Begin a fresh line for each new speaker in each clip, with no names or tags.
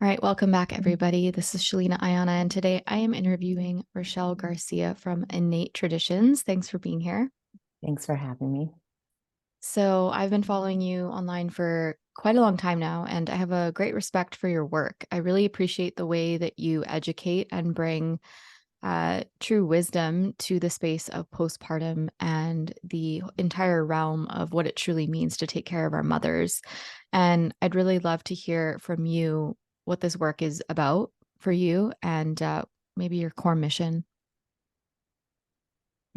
All right, welcome back, everybody. This is Shalina Ayana, and today I am interviewing Rachelle Garcia from Innate Traditions. Thanks for being here.
Thanks for having me.
So, I've been following you online for quite a long time now, and I have a great respect for your work. I really appreciate the way that you educate and bring true wisdom to the space of postpartum and the entire realm of what it truly means to take care of our mothers. And I'd really love to hear from you what this work is about for you and maybe your core mission.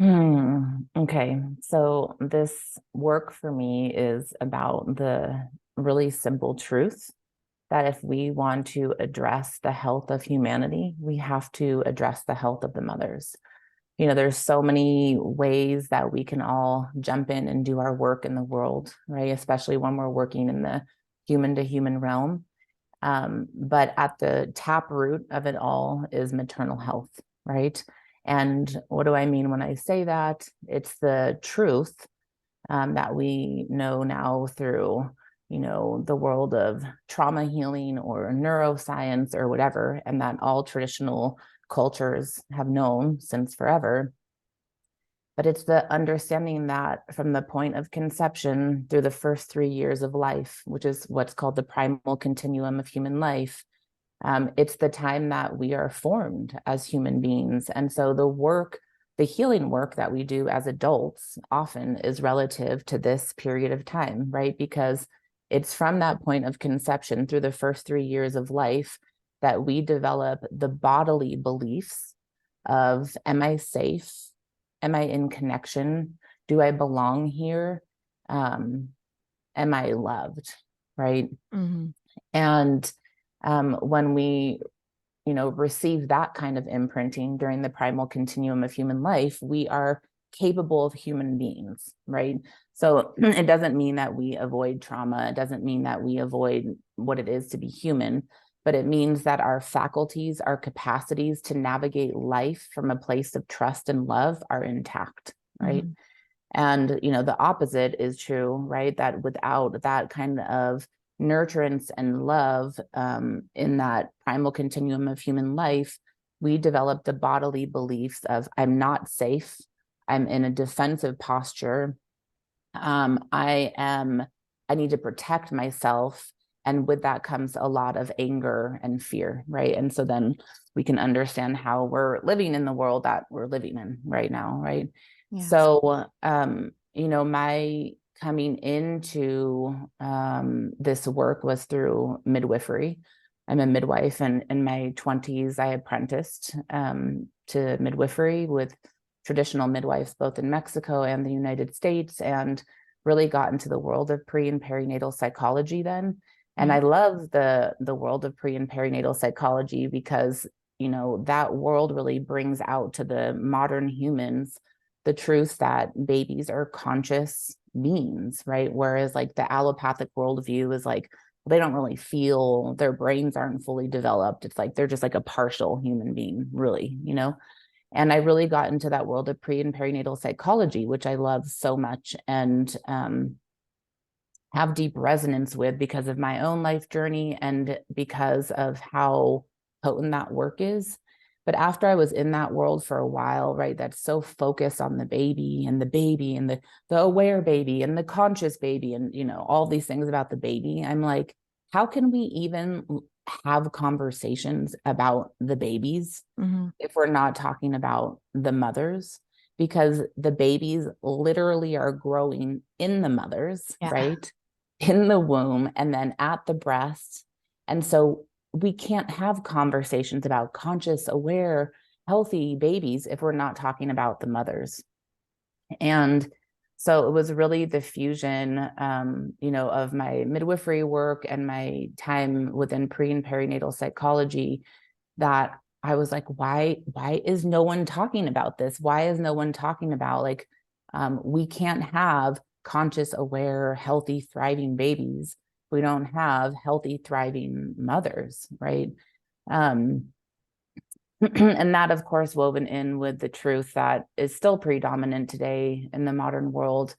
Okay. So this work for me is about the really simple truth that if we want to address the health of humanity, we have to address the health of the mothers. There's so many ways that we can all jump in and do our work in the world, right? Especially when we're working in the human to human realm. But at the tap root of it all is maternal health, right? And what do I mean when I say that? It's the truth that we know now through, the world of trauma healing or neuroscience or whatever, and that all traditional cultures have known since forever. But it's the understanding that from the point of conception through the first 3 years of life, which is what's called the primal continuum of human life, it's the time that we are formed as human beings. And so the healing work that we do as adults often is relative to this period of time, right? Because it's from that point of conception through the first 3 years of life that we develop the bodily beliefs of, am I safe? Am I in connection? Do I belong here? Am I loved? Right.
Mm-hmm.
And when we, receive that kind of imprinting during the primal continuum of human life, we are capable of human beings, right? So it doesn't mean that we avoid trauma. It doesn't mean that we avoid what it is to be human, but it means that our faculties, our capacities to navigate life from a place of trust and love are intact, right?
Mm-hmm.
And, the opposite is true, right? That without that kind of nurturance and love in that primal continuum of human life, we develop the bodily beliefs of, I'm not safe. I'm in a defensive posture. I need to protect myself. And with that comes a lot of anger and fear, right? And so then we can understand how we're living in the world that we're living in right now, right?
Yes.
So, my coming into this work was through midwifery. I'm a midwife, and in my 20s, I apprenticed to midwifery with traditional midwives, both in Mexico and the United States, and really got into the world of pre and perinatal psychology then. And I love the world of pre and perinatal psychology because, that world really brings out to the modern humans the truth that babies are conscious beings, right? Whereas like the allopathic worldview is like, they don't really feel, their brains aren't fully developed. It's like they're just like a partial human being, really. And I really got into that world of pre and perinatal psychology, which I love so much and have deep resonance with because of my own life journey and because of how potent that work is. But after I was in that world for a while, right, that's so focused on the baby and the aware baby and the conscious baby and, all these things about the baby, I'm like, how can we even have conversations about the babies
Mm-hmm.
if we're not talking about the mothers? Because the babies literally are growing in the mothers,
Yeah.
right? In the womb and then at the breast. And so we can't have conversations about conscious, aware, healthy babies if we're not talking about the mothers. And so it was really the fusion, of my midwifery work and my time within pre and perinatal psychology that I was like, why is no one talking about this? Why is no one talking about like, we can't have conscious, aware, healthy, thriving babies. We don't have healthy, thriving mothers, right? Um, and that, of course, woven in with the truth that is still predominant today in the modern world,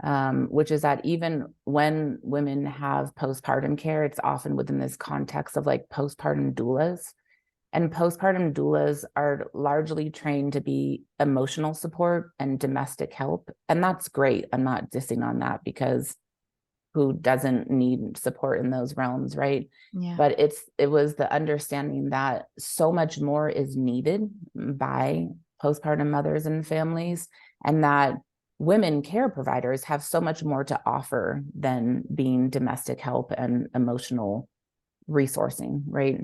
which is that even when women have postpartum care, it's often within this context of like postpartum doulas. And postpartum doulas are largely trained to be emotional support and domestic help. And that's great. I'm not dissing on that, because who doesn't need support in those realms, right?
Yeah.
But it was the understanding that so much more is needed by postpartum mothers and families, and that women care providers have so much more to offer than being domestic help and emotional resourcing, right?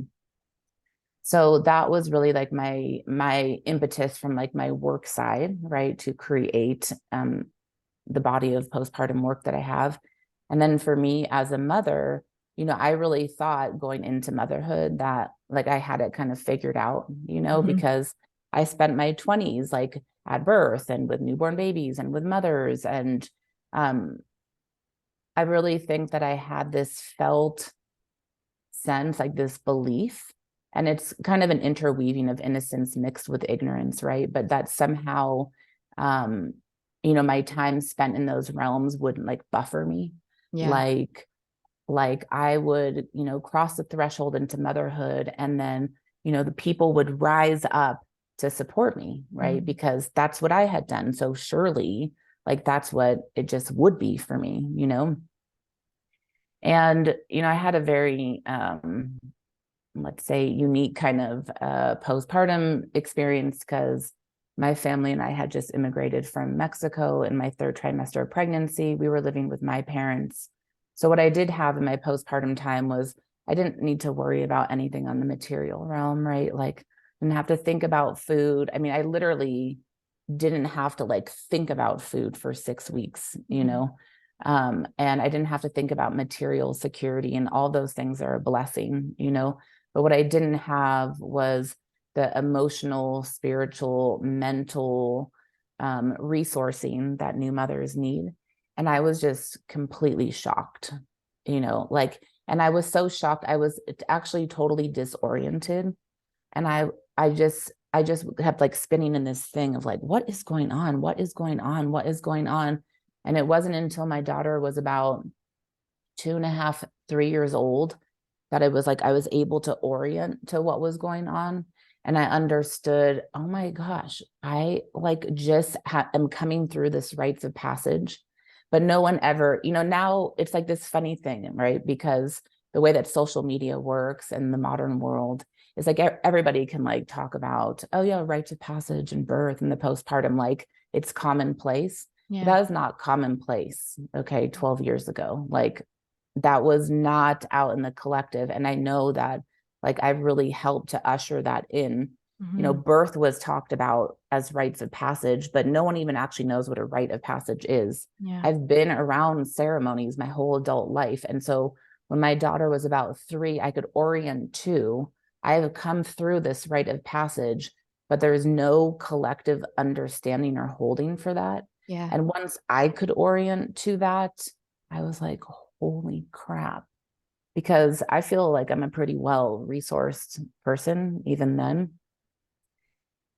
So that was really like my impetus from like my work side, right, to create the body of postpartum work that I have. And then for me as a mother, I really thought going into motherhood that like I had it kind of figured out,
Mhm.
because I spent my 20s like at birth and with newborn babies and with mothers. And um, I really think that I had this felt sense, like this belief. And it's kind of an interweaving of innocence mixed with ignorance, right? But that somehow, um, my time spent in those realms wouldn't like buffer me.
Yeah.
Like, like I would, cross the threshold into motherhood, and then, the people would rise up to support me, right?
Mhm.
Because that's what I had done. So surely, like that's what it just would be for me. And, I had a very, let's say, unique kind of postpartum experience, because my family and I had just immigrated from Mexico in my third trimester of pregnancy. We were living with my parents. So, what I did have in my postpartum time was I didn't need to worry about anything on the material realm, right? Like, I didn't have to think about food. I mean, I literally didn't have to like think about food for 6 weeks,
Mhm.
and I didn't have to think about material security, and all those things are a blessing. But what I didn't have was the emotional, spiritual, mental resourcing that new mothers need. And I was just completely shocked, like, and I was so shocked. I was actually totally disoriented. And I just kept like spinning in this thing of like, what is going on? What is going on? What is going on? And it wasn't until my daughter was about 2.5, 3 years old that it was like I was able to orient to what was going on. And I understood, oh my gosh, I like just am coming through this rites of passage. But no one ever, now it's like this funny thing, right? Because the way that social media works in the modern world is like everybody can like talk about, oh yeah, rites of passage and birth and the postpartum, like it's commonplace.
Yeah.
That is not commonplace, okay, 12 years ago. Like that was not out in the collective. And I know that like I've really helped to usher that in.
Mhm.
Birth was talked about as rites of passage, but no one even actually knows what a rite of passage is.
Yeah.
I've been around ceremonies my whole adult life. And so when my daughter was about 3, I could orient to, I have come through this rite of passage, but there's no collective understanding or holding for that.
Yeah.
And once I could orient to that, I was like, holy crap. Because I feel like I'm a pretty well resourced person, even then.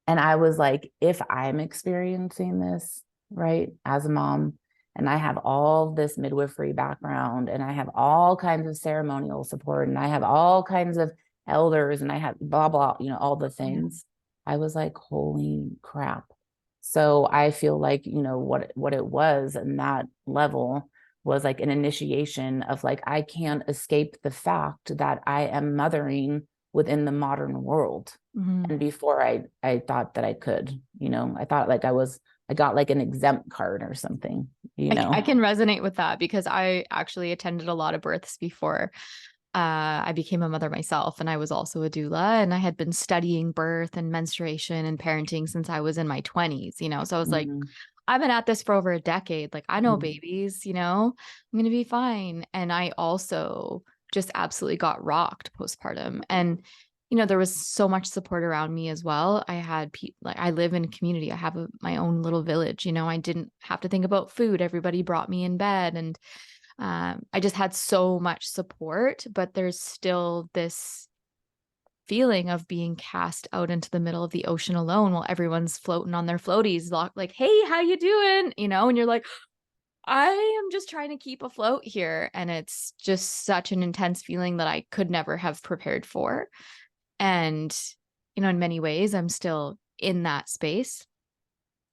And I was like, if I'm experiencing this, right, as a mom, and I have all this midwifery background, and I have all kinds of ceremonial support, and I have all kinds of elders, and I have blah, blah, all the
Yeah.
things, I was like, holy crap. So I feel like, what it was in that level was like an initiation of like, I can't escape the fact that I am mothering within the modern world.
Mhm.
And before I thought that I could, I thought like I got like an exempt card or something, you
I
know.
can resonate with that because I actually attended a lot of births before I became a mother myself, and I was also a doula, and I had been studying birth and menstruation and parenting since I was in my 20s. So I was like,
Mm-hmm.
I've been at this for over a decade. Like, I know
Mm-hmm.
babies, I'm going to be fine. And I also just absolutely got rocked postpartum. And there was so much support around me as well. I had like I live in a community. I have my own little village. I didn't have to think about food. Everybody brought me in bed, and I just had so much support. But there's still this feeling of being cast out into the middle of the ocean alone while everyone's floating on their floaties, like, hey, how you doing? And you're like, I am just trying to keep afloat here, and it's just such an intense feeling that I could never have prepared for. And, in many ways, I'm still in that space.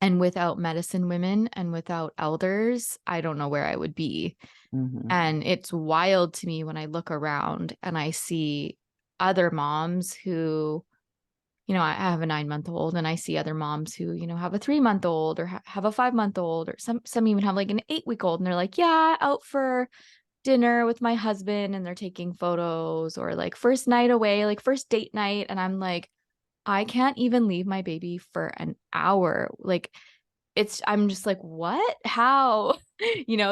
And without medicine women and without elders, I don't know where I would be.
Hmm.
And it's wild to me when I look around and I see other moms who, I have a 9-month old, and I see other moms who, have a 3-month old or have a 5-month old, or some even have like an 8-week old. And they're like, yeah, out for dinner with my husband, and they're taking photos, or like first night away, like first date night. And I'm like, I can't even leave my baby for an hour. Like, I'm just like, what? How?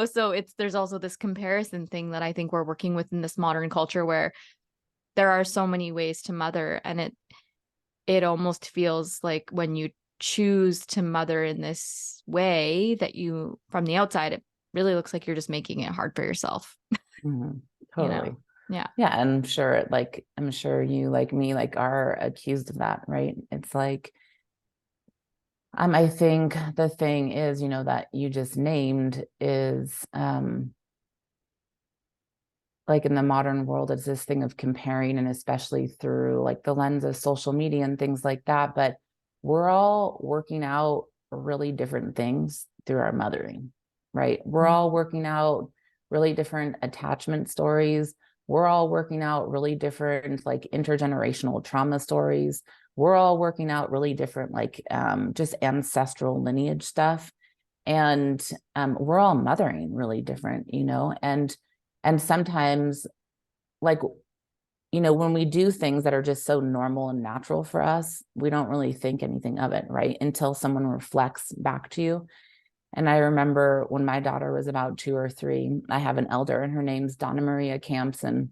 So there's also this comparison thing that I think we're working with in this modern culture, where there are so many ways to mother, and it almost feels like when you choose to mother in this way, that you, from the outside, it really looks like you're just making it hard for yourself,
Hmm.
you know?
Totally.
Yeah.
Yeah, and I'm sure you like me like are accused of that, right? It's like I think the thing is, that you just named is like in the modern world, it's this thing of comparing, and especially through like the lens of social media and things like that. But we're all working out really different things through our mothering, right? We're
Mhm.
all working out really different attachment stories. We're all working out really different like intergenerational trauma stories. We're all working out really different like just ancestral lineage stuff. And we're all mothering really different, and sometimes like when we do things that are just so normal and natural for us, we don't really think anything of it, right, until someone reflects back to you. And I remember when my daughter was about 2 or 3, I have an elder, and her name's Donna Maria Camps, and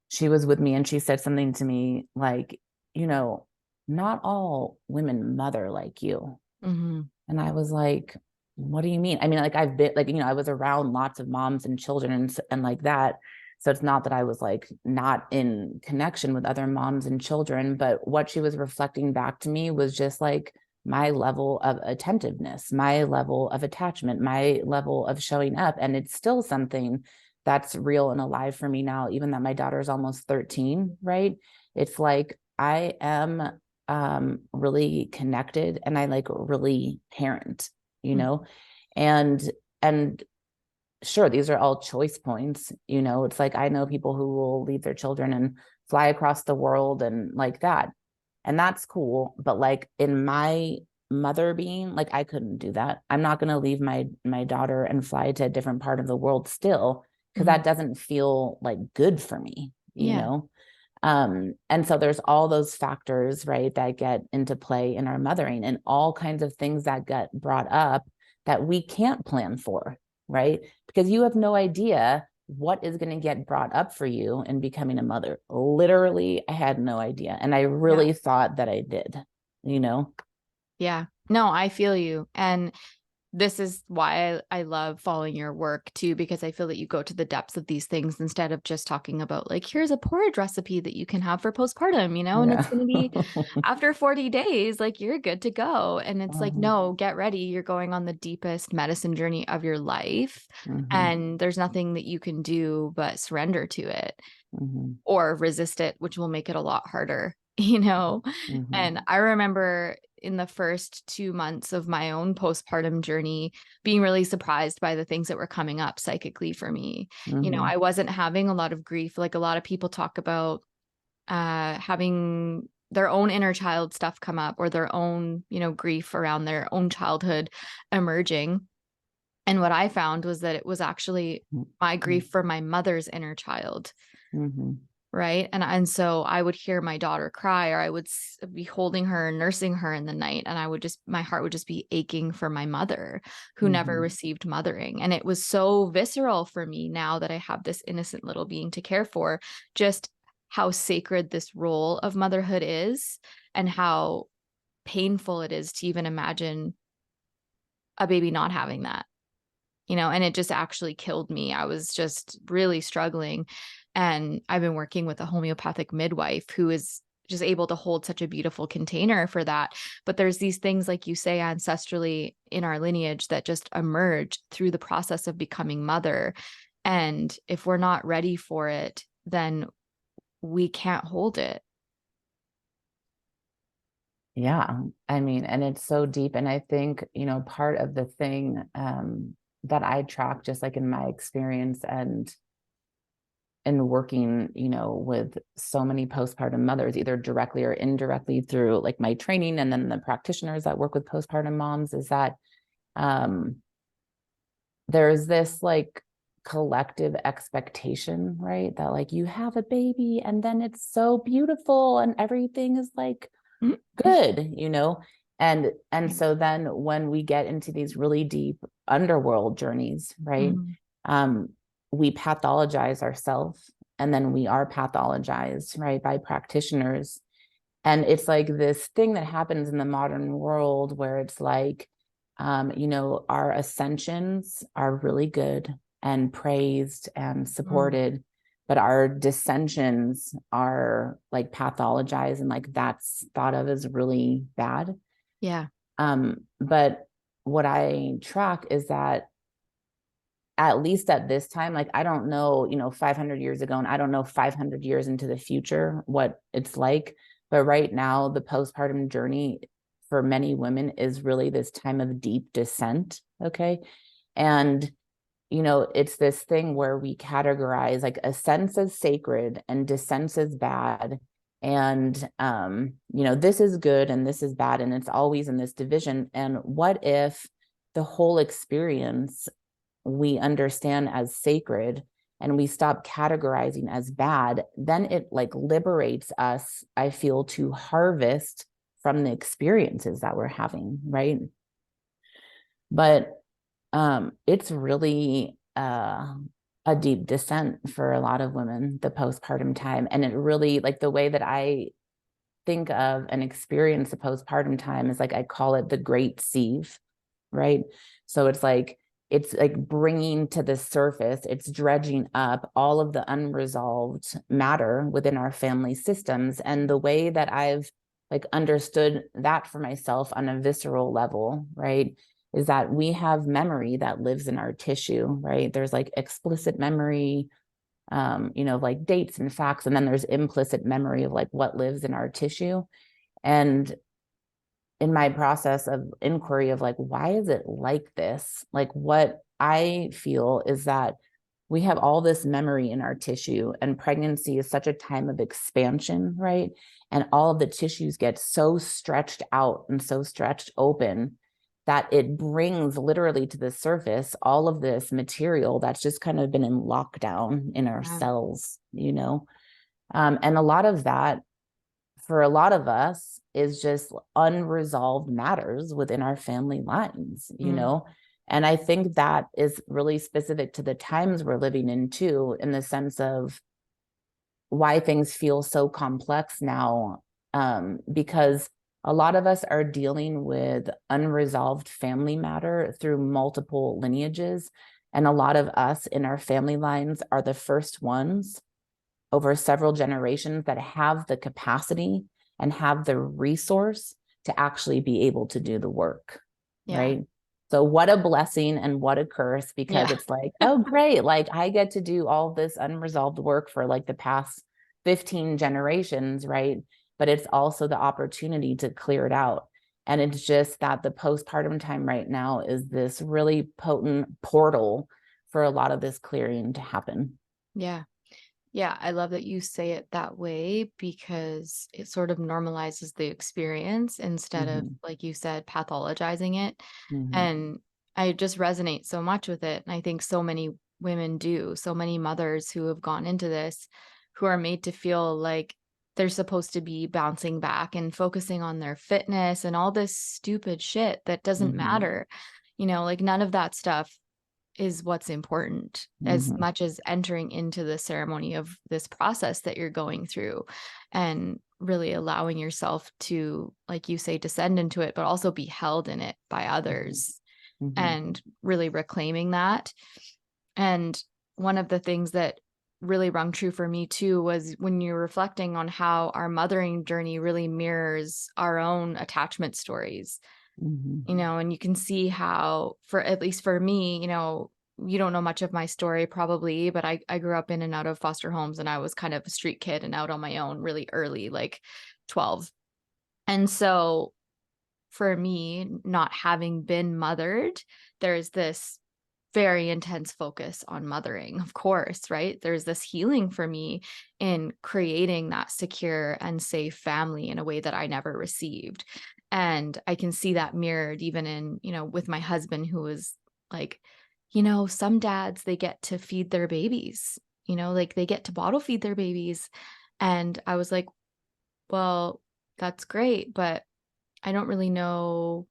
she was with me, and she said something to me like, you know not all women mother like you.
Mhm.
And I was like, what do you mean? I mean, like I've been like, I was around lots of moms and children, and like that. So it's not that I was like not in connection with other moms and children, but what she was reflecting back to me was just like my level of attentiveness, my level of attachment, my level of showing up. And it's still something that's real and alive for me now, even that my daughter's almost 13, right? It's like I am really connected, and I like really parent, you
Mhm.
know, and and sure, these are all choice points. It's like I know people who will leave their children and fly across the world and like that, and that's cool. But like in my mother being, like I couldn't do that. I'm not going to leave my daughter and fly to a different part of the world still, because
Mhm.
that doesn't feel like good for me,
Yeah.
and so there's all those factors, right, that get into play in our mothering, and all kinds of things that get brought up that we can't plan for, right? Because you have no idea what is going to get brought up for you in becoming a mother. Literally, I had no idea. And I
Yeah.
really thought that I did, you know?
Yeah. No, I feel you. And this is why I love following your work too, because I feel that you go to the depths of these things instead of just talking about like, here's a porridge recipe that you can have for postpartum, and it's
Yeah.
going to be after 40 days, like you're good to go. And it's like,
Mhm,
no, get ready. You're going on the deepest medicine journey of your life.
mhm,
And there's nothing that you can do but surrender to it
mhm,
or resist it, which will make it a lot harder.
mhm,
And I remember in the first 2 months of my own postpartum journey being really surprised by the things that were coming up psychically for me.
mhm,
I wasn't having a lot of grief. Like a lot of people talk about having their own inner child stuff come up, or their own, grief around their own childhood emerging. And what I found was that it was actually my grief for my mother's inner child.
mhm,
Right. And so I would hear my daughter cry, or I would be holding her and nursing her in the night. And my heart would just be aching for my mother who never
mhm,
received mothering. And it was so visceral for me now that I have this innocent little being to care for, just how sacred this role of motherhood is, and how painful it is to even imagine a baby not having that. And it just actually killed me. I was just really struggling. And I've been working with a homeopathic midwife who is just able to hold such a beautiful container for that. But there's these things, like you say, ancestrally in our lineage that just emerge through the process of becoming mother. And if we're not ready for it, then we can't hold it.
Yeah. I mean, and it's so deep. And I think, part of the thing that I track, just like in my experience and working, with so many postpartum mothers, either directly or indirectly through like my training and then the practitioners that work with postpartum moms, is that um, there's this like collective expectation, right? That like you have a baby and then it's so beautiful and everything is like good, and so then when we get into these really deep underworld journeys, right,
Mhm.
um we pathologize ourselves, and then we are pathologized, right, by practitioners. And it's like this thing that happens in the modern world where it's like our ascensions are really good and praised and
Mm.
supported, but our dissensions are like pathologized and like that's thought of as really bad.
Yeah.
But what I track is that at least at this time, like I don't know, 500 years ago, and I don't know 500 years into the future what it's like. But right now, the postpartum journey for many women is really this time of deep descent. Okay. And, it's this thing where we categorize like ascents as sacred and descents as bad. And, this is good and this is bad. And it's always in this division. And what if the whole experience we understand as sacred and we stop categorizing as bad? Then it like liberates us, I feel, to harvest from the experiences that we're having, right? But it's really a deep descent for a lot of women, the postpartum time. And it really, like, the way that I think of and experience the postpartum time is like I call it the great sieve, right? So it's like bringing to the surface, it's dredging up all of the unresolved matter within our family systems. And the way that I've like understood that for myself on a visceral level, right, is that we have memory that lives in our tissue, right? There's like explicit memory, like dates and facts, and then there's implicit memory of like what lives in our tissue. And in my process of inquiry of like, why is it like this? Like, what I feel is that we have all this memory in our tissue, and pregnancy is such a time of expansion, right? And all of the tissues get so stretched out and so stretched open that it brings literally to the surface all of this material that's just kind of been in lockdown in our
Yeah.
cells, and a lot of that for a lot of us is just unresolved matters within our family lines.
Mm.
And I think that is really specific to the times we're living in too, in the sense of why things feel so complex now. Because a lot of us are dealing with unresolved family matter through multiple lineages. And a lot of us in our family lines are the first ones over several generations that have the capacity and have the resource to actually be able to do the work,
Yeah.
right? So what a blessing and what a curse, because
Yeah.
it's like, oh, great. Like I get to do all this unresolved work for like the past 15 generations, right? But it's also the opportunity to clear it out. And it's just that the postpartum time right now is this really potent portal for a lot of this clearing to happen.
Yeah. Yeah, I love that you say it that way because it sort of normalizes the experience instead of,
Mm-hmm.
like you said, pathologizing it.
Mm-hmm.
And I just resonate so much with it. And I think so many women do, so many mothers who have gone into this who are made to feel like they're supposed to be bouncing back and focusing on their fitness and all this stupid shit that doesn't
Mm-hmm.
matter. Like none of that stuff is what's important as
Mm-hmm.
much as entering into the ceremony of this process that you're going through and really allowing yourself to, like you say, descend into it, but also be held in it by others
Mm-hmm.
and really reclaiming that. And one of the things that really rung true for me too was when you're reflecting on how our mothering journey really mirrors our own attachment stories,
Mm-hmm.
and you can see how, for at least for me, you don't know much of my story probably, but I grew up in and out of foster homes, and I was kind of a street kid and out on my own really early, like 12. And so for me, not having been mothered, there's this very intense focus on mothering, of course, right? There's this healing for me in creating that secure and safe family in a way that I never received. And I can see that mirrored even in, with my husband, who was like, some dads, they get to feed their babies, like they get to bottle feed their babies. And I was like, well, that's great, but I don't really know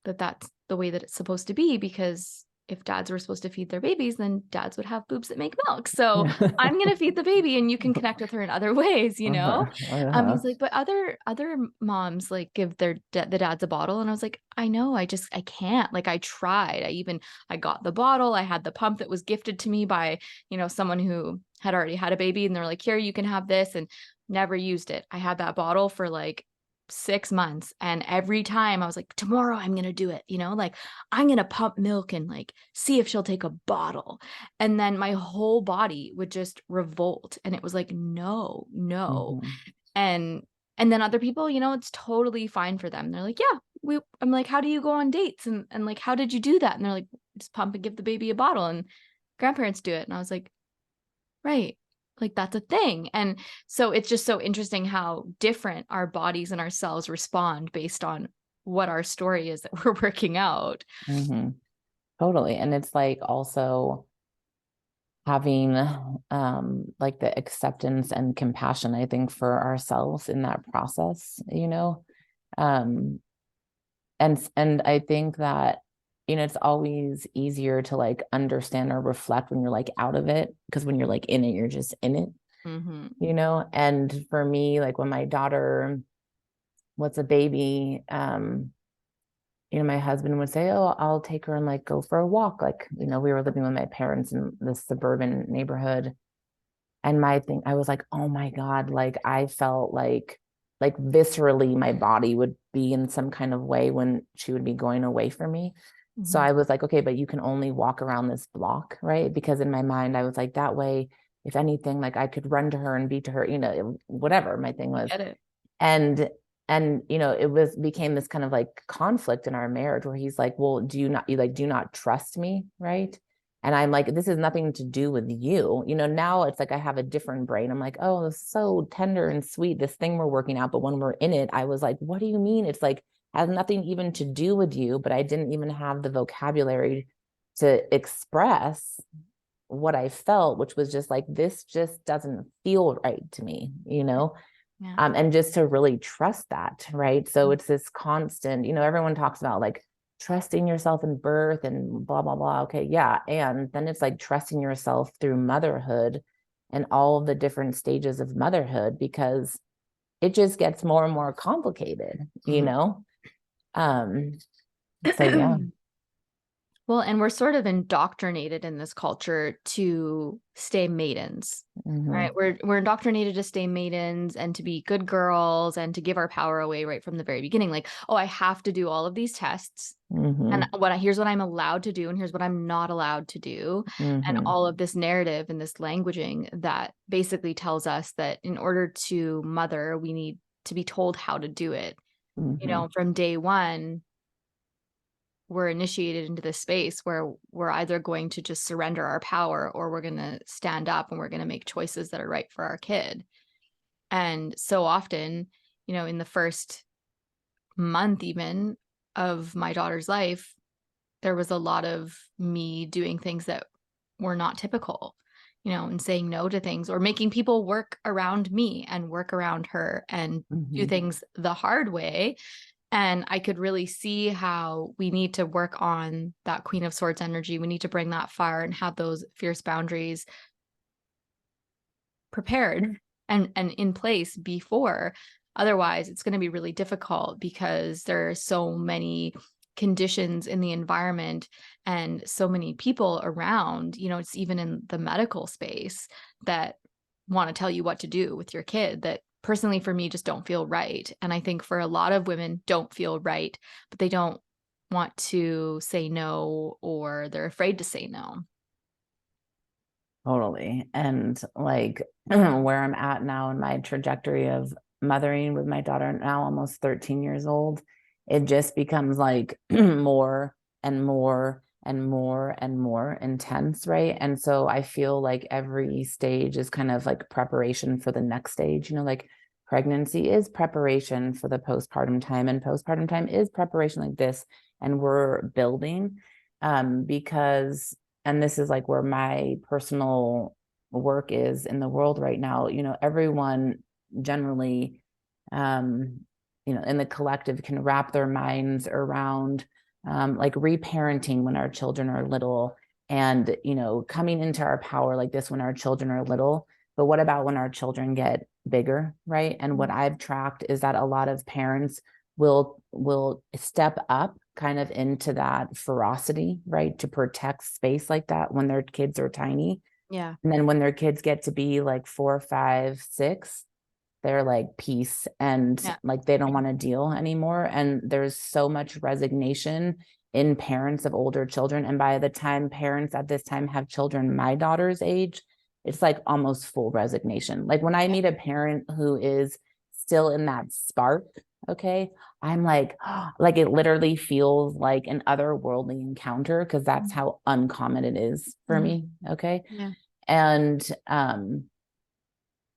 that that's the way that it's supposed to be, because if dads were supposed to feed their babies, then dads would have boobs that make milk. So I'm going to feed the baby and you can connect with her in other ways,
Uh-huh.
He's
Uh-huh.
like, but other moms like give the dads a bottle. And I was like, I know, I can't. Like, I tried. I got the bottle. I had the pump that was gifted to me by, someone who had already had a baby, and they're like, here, you can have this, and never used it. I had that bottle for like 6 months. And every time I was like, tomorrow I'm going to do it, like I'm going to pump milk and like see if she'll take a bottle. And then my whole body would just revolt. And it was like, no, no.
Mm-hmm.
And, and then other people, it's totally fine for them. They're like, yeah, I'm like, how do you go on dates? And like, how did you do that? And they're like, just pump and give the baby a bottle, and grandparents do it. And I was like, right. Like, that's a thing. And so it's just so interesting how different our bodies and our cells respond based on what our story is that we're working out.
Mm-hmm. Totally. And it's like also having like the acceptance and compassion, I think, for ourselves in that process, Um, and I think that, it's always easier to like understand or reflect when you're like out of it, because when you're like in it, you're just in it,
Mm-hmm.
And for me, like when my daughter was a baby, my husband would say, oh, I'll take her and like go for a walk. Like, we were living with my parents in this suburban neighborhood. And I was like, oh my God, like I felt like viscerally my body would be in some kind of way when she would be going away from me. So
Mm-hmm.
I was like, okay, but you can only walk around this block, right? Because in my mind, I was like, that way, if anything, like I could run to her and be to her, whatever my thing
I
was.
get it.
And it became this kind of like conflict in our marriage where he's like, well, do you not trust me, right? And I'm like, this has nothing to do with you. Now it's like I have a different brain. I'm like, oh, it's so tender and sweet, this thing we're working out. But when we're in it, I was like, what do you mean? It's like has nothing even to do with you, but I didn't even have the vocabulary to express what I felt, which was just like, this just doesn't feel right to me.
Yeah.
And just to really trust that, right? So it's this constant, everyone talks about like trusting yourself in birth and blah, blah, blah. Okay, yeah. And then it's like trusting yourself through motherhood and all of the different stages of motherhood, because it just gets more and more complicated. Um, so yeah.
Mm-hmm. Well, and we're sort of indoctrinated in this culture to stay maidens, right?
Mm-hmm.
We're indoctrinated to stay maidens and to be good girls and to give our power away right from the very beginning. Like, oh, I have to do all of these tests, and
Mm-hmm.
here's what I'm allowed to do, and here's what I'm not allowed to do, and
Mm-hmm.
all of this narrative and this languaging that basically tells us that in order to mother, we need to be told how to do it.
Mm-hmm.
From day one, we're initiated into this space where we're either going to just surrender our power, or we're going to stand up and we're going to make choices that are right for our kid. And so often, in the first month even of my daughter's life, there was a lot of me doing things that were not typical, and saying no to things, or making people work around me and work around her and do
Mm-hmm.
things the hard way. And I could really see how we need to work on that Queen of Swords energy. We need to bring that fire and have those fierce boundaries prepared and in place before. Otherwise, it's going to be really difficult, because there are so many conditions in the environment and so many people around, it's even in the medical space that want to tell you what to do with your kid that personally for me just don't feel right. And I think for a lot of women don't feel right, but they don't want to say no or they're afraid to say no.
Totally. And like where I'm at now in my trajectory of mothering with my daughter, now almost 13 years old, it just becomes like more and more and more and more intense, right? And so I feel like every stage is kind of like preparation for the next stage, like pregnancy is preparation for the postpartum time, and postpartum time is preparation like this. And we're building because and this is like where my personal work is in the world right now, everyone generally, in the collective can wrap their minds around like reparenting when our children are little and, coming into our power like this when our children are little. But what about when our children get bigger, right? And what I've tracked is that a lot of parents will step up kind of into that ferocity, right? To protect space like that when their kids are tiny.
Yeah.
And then when their kids get to be like 4, 5, 6, they're like peace and
Yeah.
like they don't want to deal anymore. And there's so much resignation in parents of older children. And by the time parents at this time have children my daughter's age, it's like almost full resignation. Like when I meet a parent who is still in that spark, okay, I'm like, like it literally feels like an otherworldly encounter because that's how uncommon it is for me. Okay.
Yeah.
And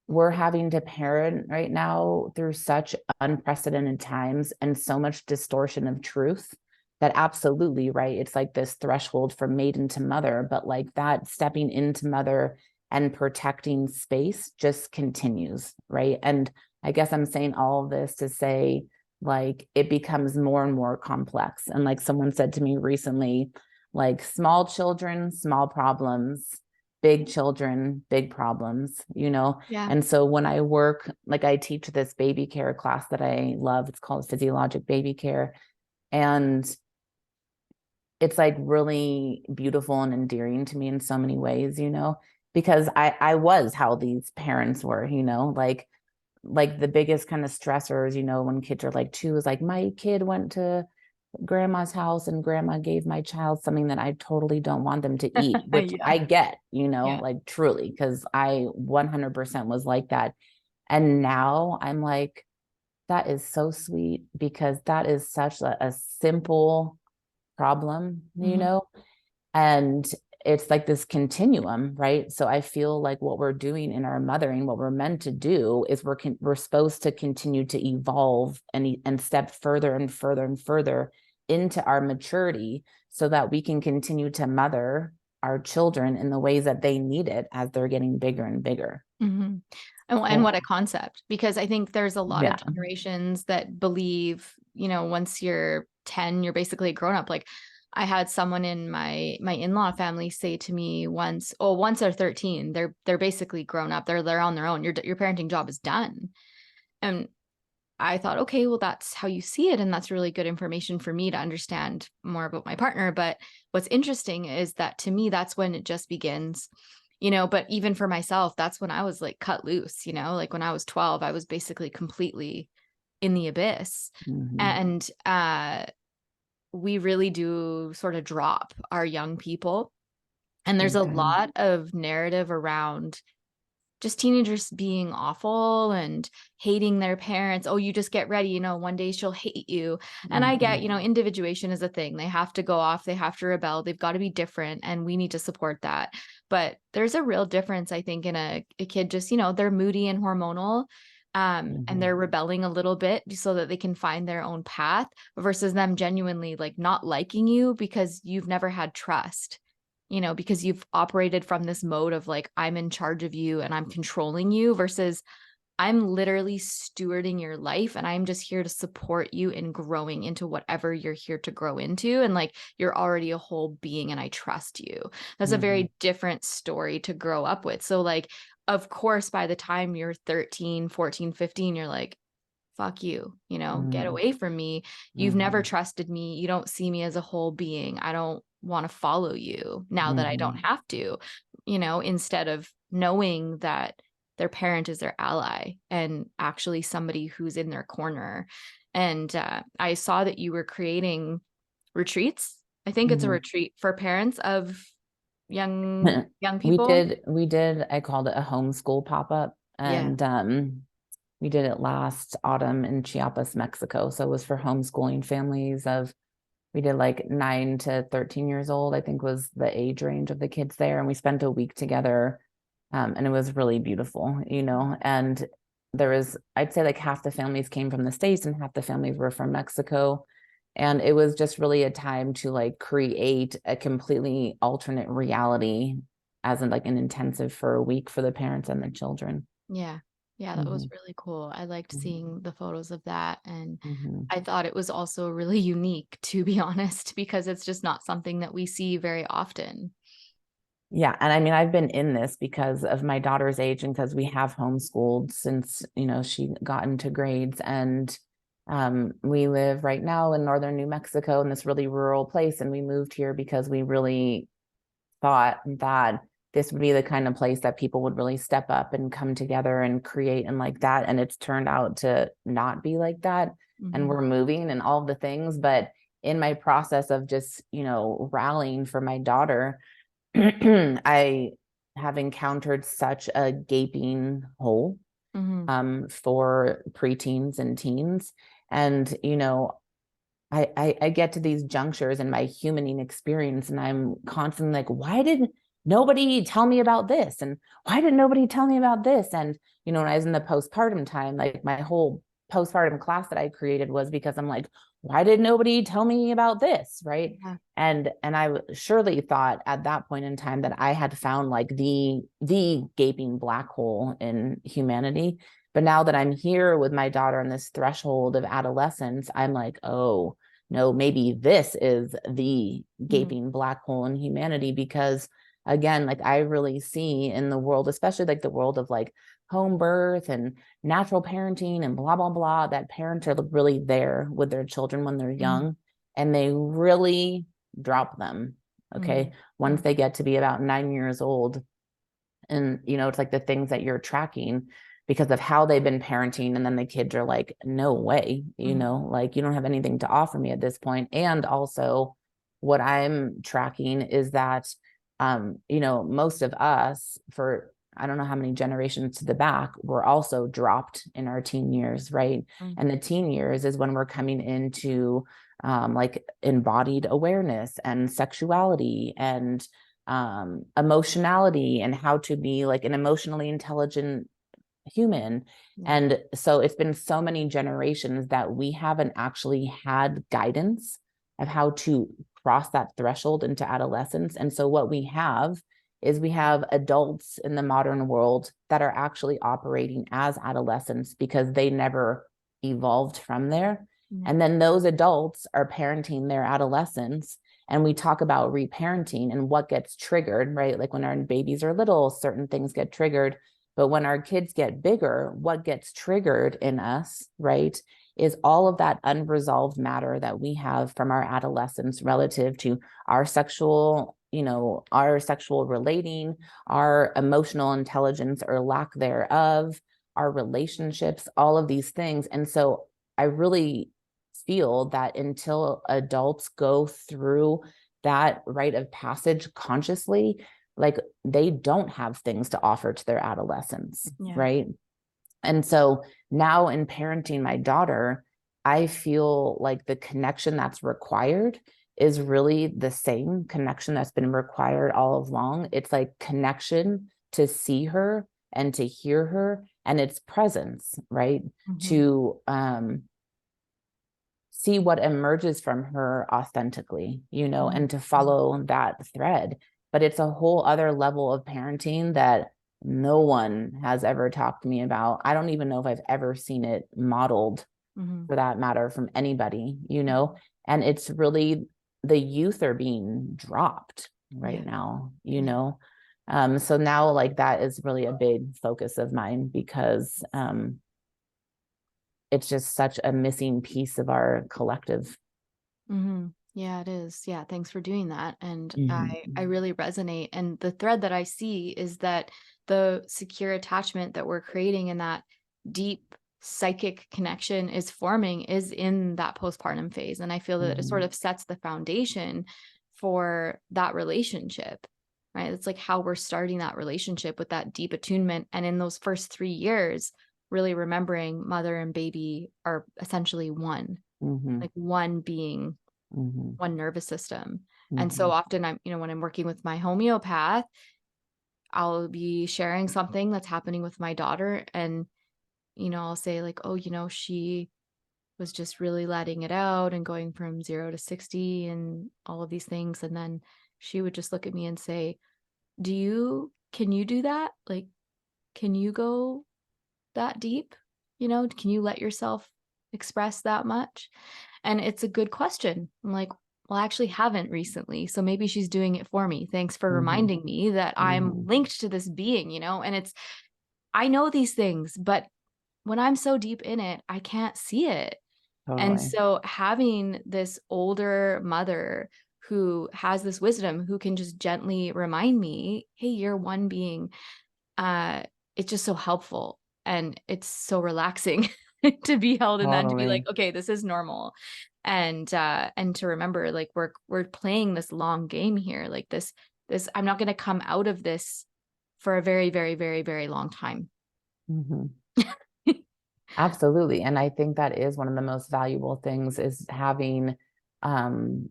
we're having to parent right now through such unprecedented times and so much distortion of truth that absolutely, right, it's like this threshold from maiden to mother, but like that stepping into mother and protecting space just continues, right? And I guess I'm saying all of this to say like it becomes more and more complex. And like someone said to me recently, like small children, small problems, big children, big problems,
Yeah.
And so when I work, like I teach this baby care class that I love, it's called Physiologic Baby Care. And it's like really beautiful and endearing to me in so many ways, because I was how these parents were, like the biggest kind of stressors, when kids are like 2 is like my kid went to grandma's house and grandma gave my child something that I totally don't want them to eat, which
Yeah.
I get,
Yeah.
like truly, because I 100% was like that. And now I'm like, that is so sweet because that is such a simple problem, and it's like this continuum, right? So I feel like what we're doing in our mothering, what we're meant to do is we're supposed to continue to evolve and step further and further and further into our maturity so that we can continue to mother our children in the ways that they need it as they're getting bigger and bigger.
And what a concept, because I think there's a lot of
Yeah.
generations that believe, once you're 10, you're basically a grown up. Like I had someone in my in-law family say to me once, oh, once they're 13, they're basically grown up. They're on their own. Your parenting job is done. And I thought, okay, well, that's how you see it. And that's really good information for me to understand more about my partner. But what's interesting is that to me, that's when it just begins, but even for myself, that's when I was like cut loose, like when I was 12, I was basically completely in the abyss.
Mm-hmm.
And we really do sort of drop our young people. And there's
Big
a
time.
lot of narrative around just teenagers being awful and hating their parents. Oh, you just get ready, one day she'll hate you. And I get,
Mm-hmm.
individuation is a thing. They have to go off, they have to rebel, they've got to be different, and we need to support that. But there's a real difference, I think, in a kid just, they're moody and hormonal. And they're
Mm-hmm.
rebelling a little bit so that they can find their own path versus them genuinely like not liking you because you've never had trust, because you've operated from this mode of like, I'm in charge of you and I'm controlling you versus I'm literally stewarding your life and I'm just here to support you in growing into whatever you're here to grow into. And like, you're already a whole being and I trust you. That's a
Mm-hmm.
very different story to grow up with. So, like, of course, by the time you're 13, 14, 15, you're like, fuck you, get
Mm,
away from me. You've never
mhm,
trusted me. You don't see me as a whole being. I don't want to follow you now that I don't
mhm.
have to, instead of knowing that their parent is their ally and actually somebody who's in their corner. And I saw that you were creating retreats. I think it's a
Mhm.
retreat for parents of young people.
We did, I called it a homeschool pop-up.
Yeah.
And we did it last autumn in Chiapas, Mexico. So it was for homeschooling families of, we did like 9 to 13 years old, I think was the age range of the kids there. And we spent a week together. And it was really beautiful, and there was, I'd say like half the families came from the States and half the families were from Mexico. And it was just really a time to like create a completely alternate reality as in like an intensive for a week for the parents and the children.
Yeah. Yeah, that was
Hmm.
really cool. I liked
Hmm.
seeing the photos of that, and
Hmm.
I thought it was also really unique, to be honest, because it's just not something that we see very often.
Yeah. And I mean, I've been in this because of my daughter's age and because we have homeschooled since, she got into grades. And we live right now in northern New Mexico in this really rural place. And we moved here because we really thought that this would be the kind of place that people would really step up and come together and create and like that. And it's turned out to not be like that. And
Mhm.
we're moving and all the things. But in my process of just, rallying for my daughter, I have encountered such a gaping hole
Mhm.
for preteens and teens. And, I get to these junctures in my humaning experience and I'm constantly like, why did nobody tell me about this? And why did nobody tell me about this? And, when I was in the postpartum time, like my whole postpartum class that I created was because I'm like, why did nobody tell me about this? Right.
Yeah.
And I surely thought at that point in time that I had found like the gaping black hole in humanity. But now that I'm here with my daughter on this threshold of adolescence, I'm like, oh, no, maybe this is the
Mhm.
gaping black hole in humanity. Because again, like I really see in the world, especially like the world of like home birth and natural parenting and blah, blah, blah, that parents are really there with their children when they're
Mhm.
young and they really drop them. Okay.
Mhm.
Once
Mhm.
they get to be about 9 years old, and it's like the things that you're tracking because of how they've been parenting, and then the kids are like, no way,
Mhm.
like you don't have anything to offer me at this point. And also what I'm tracking is that most of us, for I don't know how many generations to the back, were also dropped in our teen years, right?
Mhm.
And the teen years is when we're coming into like embodied awareness and sexuality and emotionality and how to be like an emotionally intelligent human.
Yeah.
And so it's been so many generations that we haven't actually had guidance of how to cross that threshold into adolescence. And so what we have is we have adults in the modern world that are actually operating as adolescents because they never evolved from there.
Yeah.
And then those adults are parenting their adolescents, and we talk about reparenting and what gets triggered, right? Like when our babies are little, certain things get triggered. But when our kids get bigger, what gets triggered in us, right, is all of that unresolved matter that we have from our adolescence relative to our sexual relating, our emotional intelligence or lack thereof, our relationships, all of these things. And so I really feel that until adults go through that rite of passage consciously, like they don't have things to offer to their adolescents,
Yeah.
right? And so now in parenting my daughter, I feel like the connection that's required is really the same connection that's been required all along. It's like connection to see her and to hear her and its presence, right?
Mhm.
To see what emerges from her authentically,
Mhm.
and to follow that thread. But it's a whole other level of parenting that no one has ever talked to me about. I don't even know if I've ever seen it modeled,
Mhm.
for that matter, from anybody. And it's really, the youth are being dropped right
Yeah.
now,
Yeah.
so now like that is really a big focus of mine because it's just such a missing piece of our collective.
Yeah, it is. Yeah, thanks for doing that. And I
Mhm.
really resonate. And the thread that I see is that the secure attachment that we're creating and that deep psychic connection is forming is in that postpartum phase. And I feel that it sort
Mhm.
of sets the foundation for that relationship, right? It's like how we're starting that relationship with that deep attunement. And in those first 3 years, really remembering mother and baby are essentially one,
Mhm.
like one being,
Mhm.
one nervous system. And so
Mhm.
often when I'm working with my homeopath, I'll be sharing something that's happening with my daughter and, I'll say like, "Oh, she was just really letting it out and going from 0 to 60 and all of these things." And then she would just look at me and say, can you do that? Like, can you go that deep? Can you let yourself express that much?" And it's a good question. I'm like, well, I actually haven't recently. So maybe she's doing it for me. Thanks for
Mhm.
reminding me that I'm
Mhm.
linked to this being. And I know these things, but when I'm so deep in it, I can't see it. And
Totally.
so having this older mother who has this wisdom, who can just gently remind me, hey, you're one being, uh, it's just so helpful and it's so relaxing to be held in that and to be like,
Totally.
okay, this is normal. And to remember like we're playing this long game here. Like this I'm not going to come out of this for a very, very, very, very long time.
Mhm. Absolutely. And I think that is one of the most valuable things is having, um,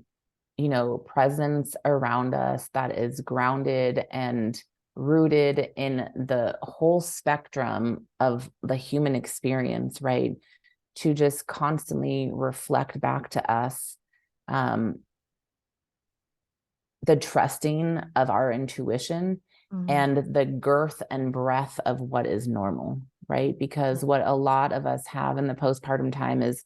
presence around us that is grounded and rooted in the whole spectrum of the human experience, right? To just constantly reflect back to us, um, the trusting of our intuition
Mhm.
and the girth and breadth of what is normal, right? Because what a lot of us have in the postpartum time is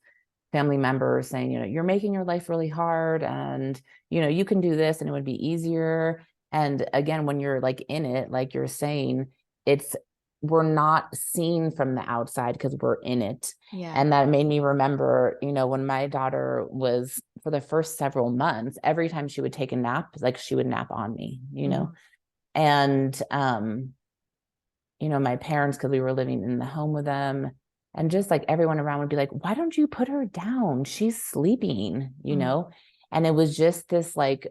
family members saying, you're making your life really hard and, you can do this and it would be easier. And again, when you're like in it, like you're saying, it's, we're not seen from the outside because we're in it.
Yeah.
And that made me remember, when my daughter was for the first several months, every time she would take a nap, like she would nap on me.
Mhm.
And my parents, because we were living in the home with them, and just like everyone around would be like, why don't you put her down? She's sleeping.
Mhm.
And it was just this like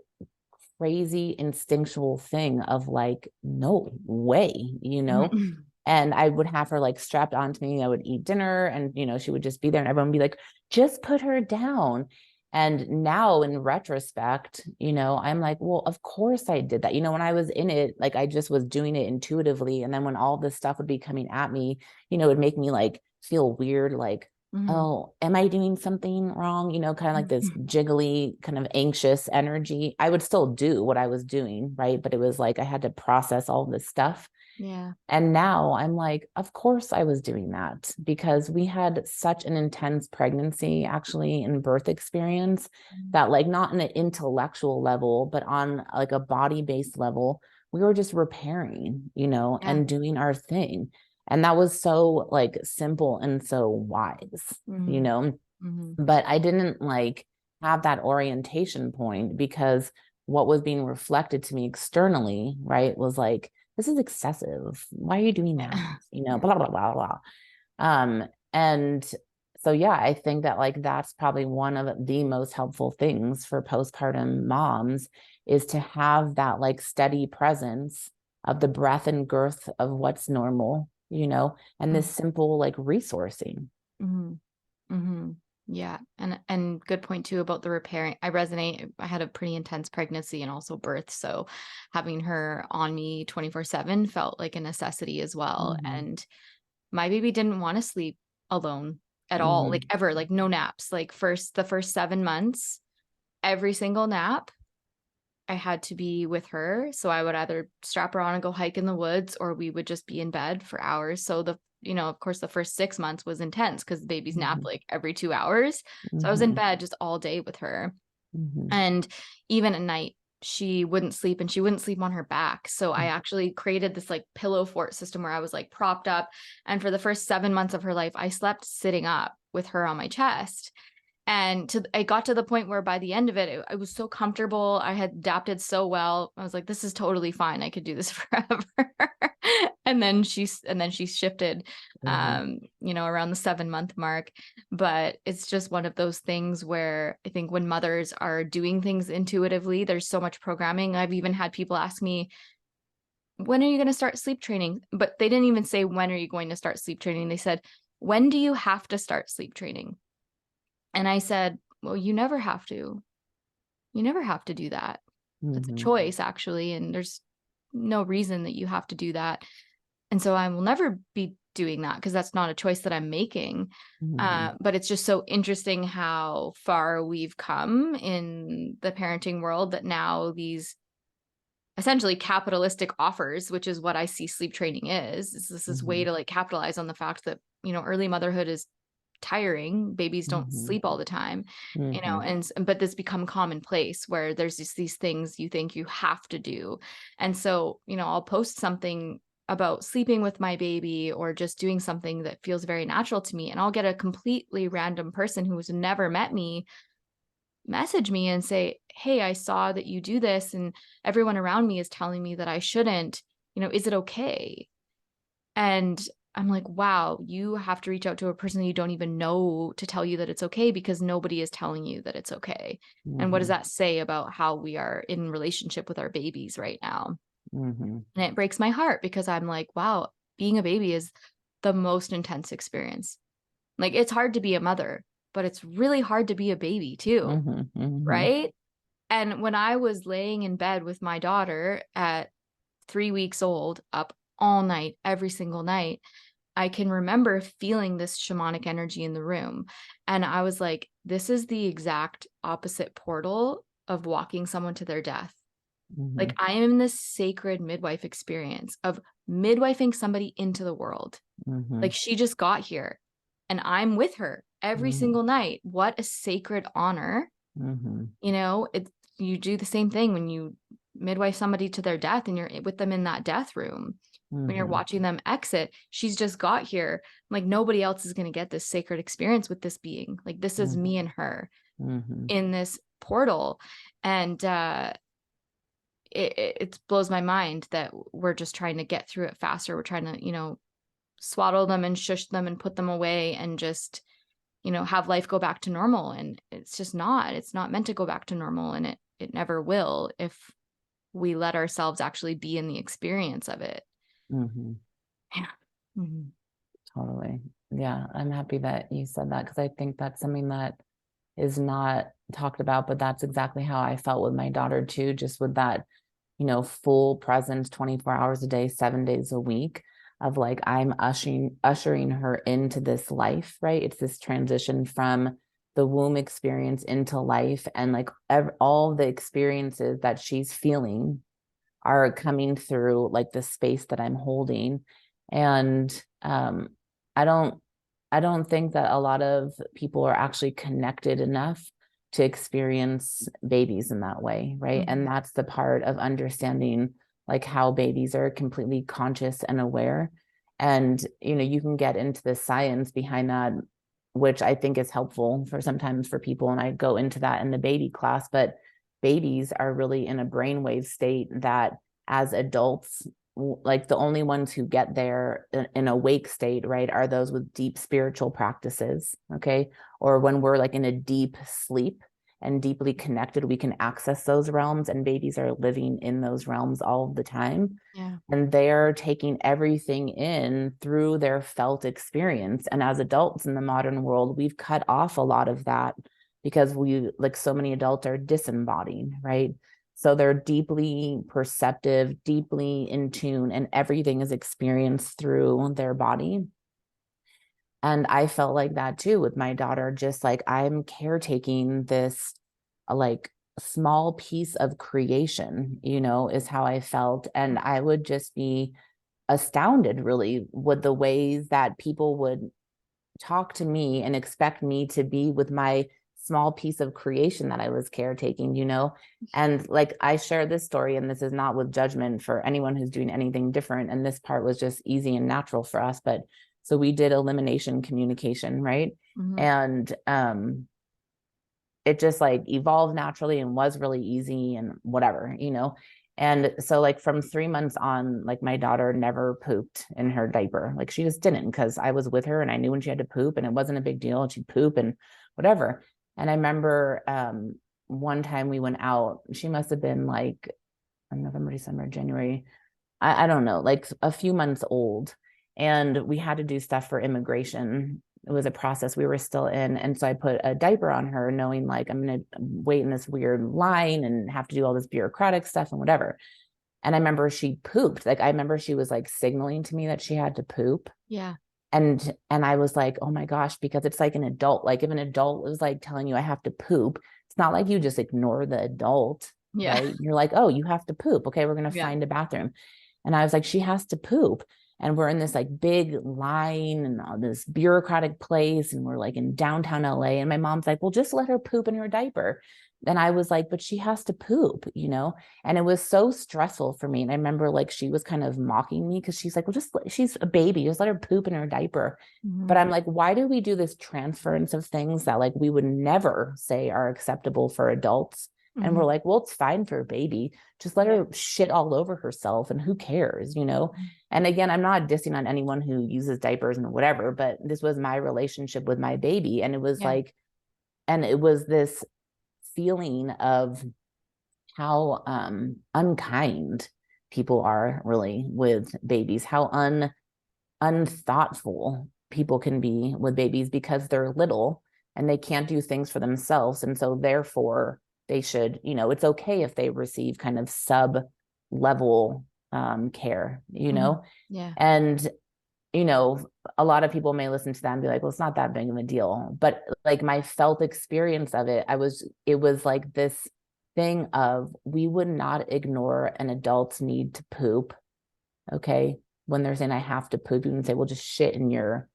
crazy instinctual thing of like, no way.
Mhm.
And I would have her like strapped onto me. I would eat dinner and, she would just be there and everyone would be like, just put her down. And now in retrospect, I'm like, well, of course I did that. When I was in it, like I just was doing it intuitively. And then when all this stuff would be coming at me, it would make me like feel weird, like,
Mhm.
oh, am I doing something wrong? Kind of like this
Mhm.
jiggly, kind of anxious energy. I would still do what I was doing, right? But it was like I had to process all this stuff.
Yeah.
And now I'm like, of course I was doing that because we had such an intense pregnancy, actually, and birth experience
Mhm.
that, like, not on an intellectual level, but on like a body based level, we were just repairing,
Yeah.
and doing our thing. And that was so like simple and so wise,
Mhm. Mhm.
but I didn't like have that orientation point because what was being reflected to me externally, right, was like, this is excessive. Why are you doing that?
Yeah. Yeah.
Blah, blah, blah, blah. And so, yeah, I think that like that's probably one of the most helpful things for postpartum moms is to have that like steady presence of the breadth and girth of what's normal, and this
Mhm.
simple like resourcing.
Mhm. Mhm. Yeah. And good point too about the repairing. I resonate. I had a pretty intense pregnancy and also birth, so having her on me 24/7 felt like a necessity as well.
Mm-hmm.
And my baby didn't want to sleep alone at all, like
Mm-hmm.
ever, like no naps. Like the first 7 months, every single nap I had to be with her. So I would either strap her on and go hike in the woods, or we would just be in bed for hours. So of course, the first 6 months was intense because the babies nap
Mm-hmm.
like every 2 hours. So I was in
Mm-hmm.
bed just all day with her.
Mm-hmm.
And even at night, she wouldn't sleep, and she wouldn't sleep on her back. So I actually created this like pillow fort system where I was like propped up. And for the first 7 months of her life, I slept sitting up with her on my chest. And I got to the point where by the end of it, I was so comfortable. I had adapted so well. I was like, this is totally fine. I could do this forever. And then she shifted,
Mhm.
around the 7 month mark. But it's just one of those things where I think when mothers are doing things intuitively, there's so much programming. I've even had people ask me, when are you going to start sleep training? But they didn't even say, when are you going to start sleep training? They said, when do you have to start sleep training? And I said, well, you never have to. You never have to do that. That's a
Mhm.
choice, actually. And there's no reason that you have to do that. And so I will never be doing that because that's not a choice that I'm making.
Mhm.
But it's just so interesting how far we've come in the parenting world that now these essentially capitalistic offers, which is what I see sleep training is this is way
Mhm.
to like capitalize on the fact that, early motherhood is tiring. Babies don't
Mhm.
sleep all the time,
Mhm.
but this become commonplace where there's just these things you think you have to do. And so, I'll post something about sleeping with my baby or just doing something that feels very natural to me. And I'll get a completely random person who's never met me message me and say, hey, I saw that you do this and everyone around me is telling me that I shouldn't, is it okay? And I'm like, wow, you have to reach out to a person you don't even know to tell you that it's okay because nobody is telling you that it's okay. And what does
Mhm.
that say about how we are in relationship with our babies right now?
Mhm.
And it breaks my heart because I'm like, wow, being a baby is the most intense experience. Like, it's hard to be a mother, but it's really hard to be a baby too,
Mhm. Mhm.
right? And when I was laying in bed with my daughter at 3 weeks old, up all night, every single night, I can remember feeling this shamanic energy in the room. And I was like, this is the exact opposite portal of walking someone to their death. Like,
Mhm.
I am in this sacred midwife experience of midwifing somebody into the world. Like,
Mhm.
she just got here and I'm with her every
Mhm.
single night. What a sacred honor.
Mhm.
You do the same thing when you midwife somebody to their death and you're with them in that death room. When you're
Mhm.
watching them exit, she's just got here. Like, nobody else is going to get this sacred experience with this being. Like, this is me
Mhm.
and her
Mhm.
in this portal. And it blows my mind that we're just trying to get through it faster. We're trying to, swaddle them and shush them and put them away and just, have life go back to normal. And it's not meant to go back to normal. And it never will if we let ourselves actually be in the experience of it.
Mhm.
Yeah. Mhm.
Totally. Yeah, I'm happy that you said that because I think that's something that is not talked about, but that's exactly how I felt with my daughter too, just with that, full presence 24 hours a day, 7 days a week of like I'm ushering her into this life, right? It's this transition from the womb experience into life and like all the experiences that she's feeling are coming through like the space that I'm holding. And I don't I don't think that a lot of people are actually connected enough to experience babies in that way, right? And
Mhm.
that's the part of understanding like how babies are completely conscious and aware. And you can get into the science behind that, which I think is helpful for sometimes for people. And I go into that in the baby class, but babies are really in a brainwave state that as adults, like the only ones who get there in a wake state, right, are those with deep spiritual practices. Okay. Or when we're like in a deep sleep and deeply connected, we can access those realms, and babies are living in those realms all the time.
Yeah.
And they're taking everything in through their felt experience. And as adults in the modern world, we've cut off a lot of that because we, like so many adults, are disembodied, right? So they're deeply perceptive, deeply in tune, and everything is experienced through their body. And I felt like that too with my daughter, just like I'm caretaking this like small piece of creation, is how I felt. And I would just be astounded really with the ways that people would talk to me and expect me to be with my small piece of creation that I was caretaking, you know? And like I share this story, and this is not with judgment for anyone who's doing anything different. And this part was just easy and natural for us. But so we did elimination communication, right?
Mm-hmm.
And it just like evolved naturally and was really easy and whatever, you know? And so like from 3 months on, like my daughter never pooped in her diaper. Like she just didn't, because I was with her and I knew when she had to poop and it wasn't a big deal and she'd poop and whatever. And I remember one time we went out, she must have been like November, December, January, I don't know, like a few months old. And we had to do stuff for immigration. It was a process we were still in. And so I put a diaper on her, knowing like I'm going to wait in this weird line and have to do all this bureaucratic stuff and whatever. And I remember she pooped. Like I remember she was like signaling to me that she had to poop.
Yeah.
And I was like, oh my gosh, because it's like an adult. Like if an adult was like telling you I have to poop, it's not like you just ignore the adult,
Yeah.
right? You're like, oh, you have to poop. Okay, we're going to
Yeah.
find a bathroom. And I was like, she has to poop. And we're in this like big line and all this bureaucratic place. And we're like in downtown LA. And my mom's like, well, just let her poop in her diaper. And I was like, but she has to poop, you know? And it was so stressful for me. And I remember like she was kind of mocking me because she's like, well, just she's a baby, just let her poop in her diaper.
Mm-hmm.
But I'm like, why do we do this transference of things that like we would never say are acceptable for adults? And
Mm-hmm.
we're like, well, it's fine for a baby. Just let
Yeah.
her shit all over herself and who cares, you know? And again, I'm not dissing on anyone who uses diapers and whatever, but this was my relationship with my baby. And it was
Yeah.
like, and it was this feeling of how unkind people are really with babies, how unthoughtful people can be with babies because they're little and they can't do things for themselves. And so therefore they should, you know, it's okay if they receive kind of sub level care, you
Mm-hmm.
know?
Yeah.
And you know, a lot of people may listen to that and be like, well, it's not that big of a deal. But like my felt experience of it, it was like this thing of we would not ignore an adult's need to poop. Okay. When they're saying I have to poop, you can say, well, just shit in your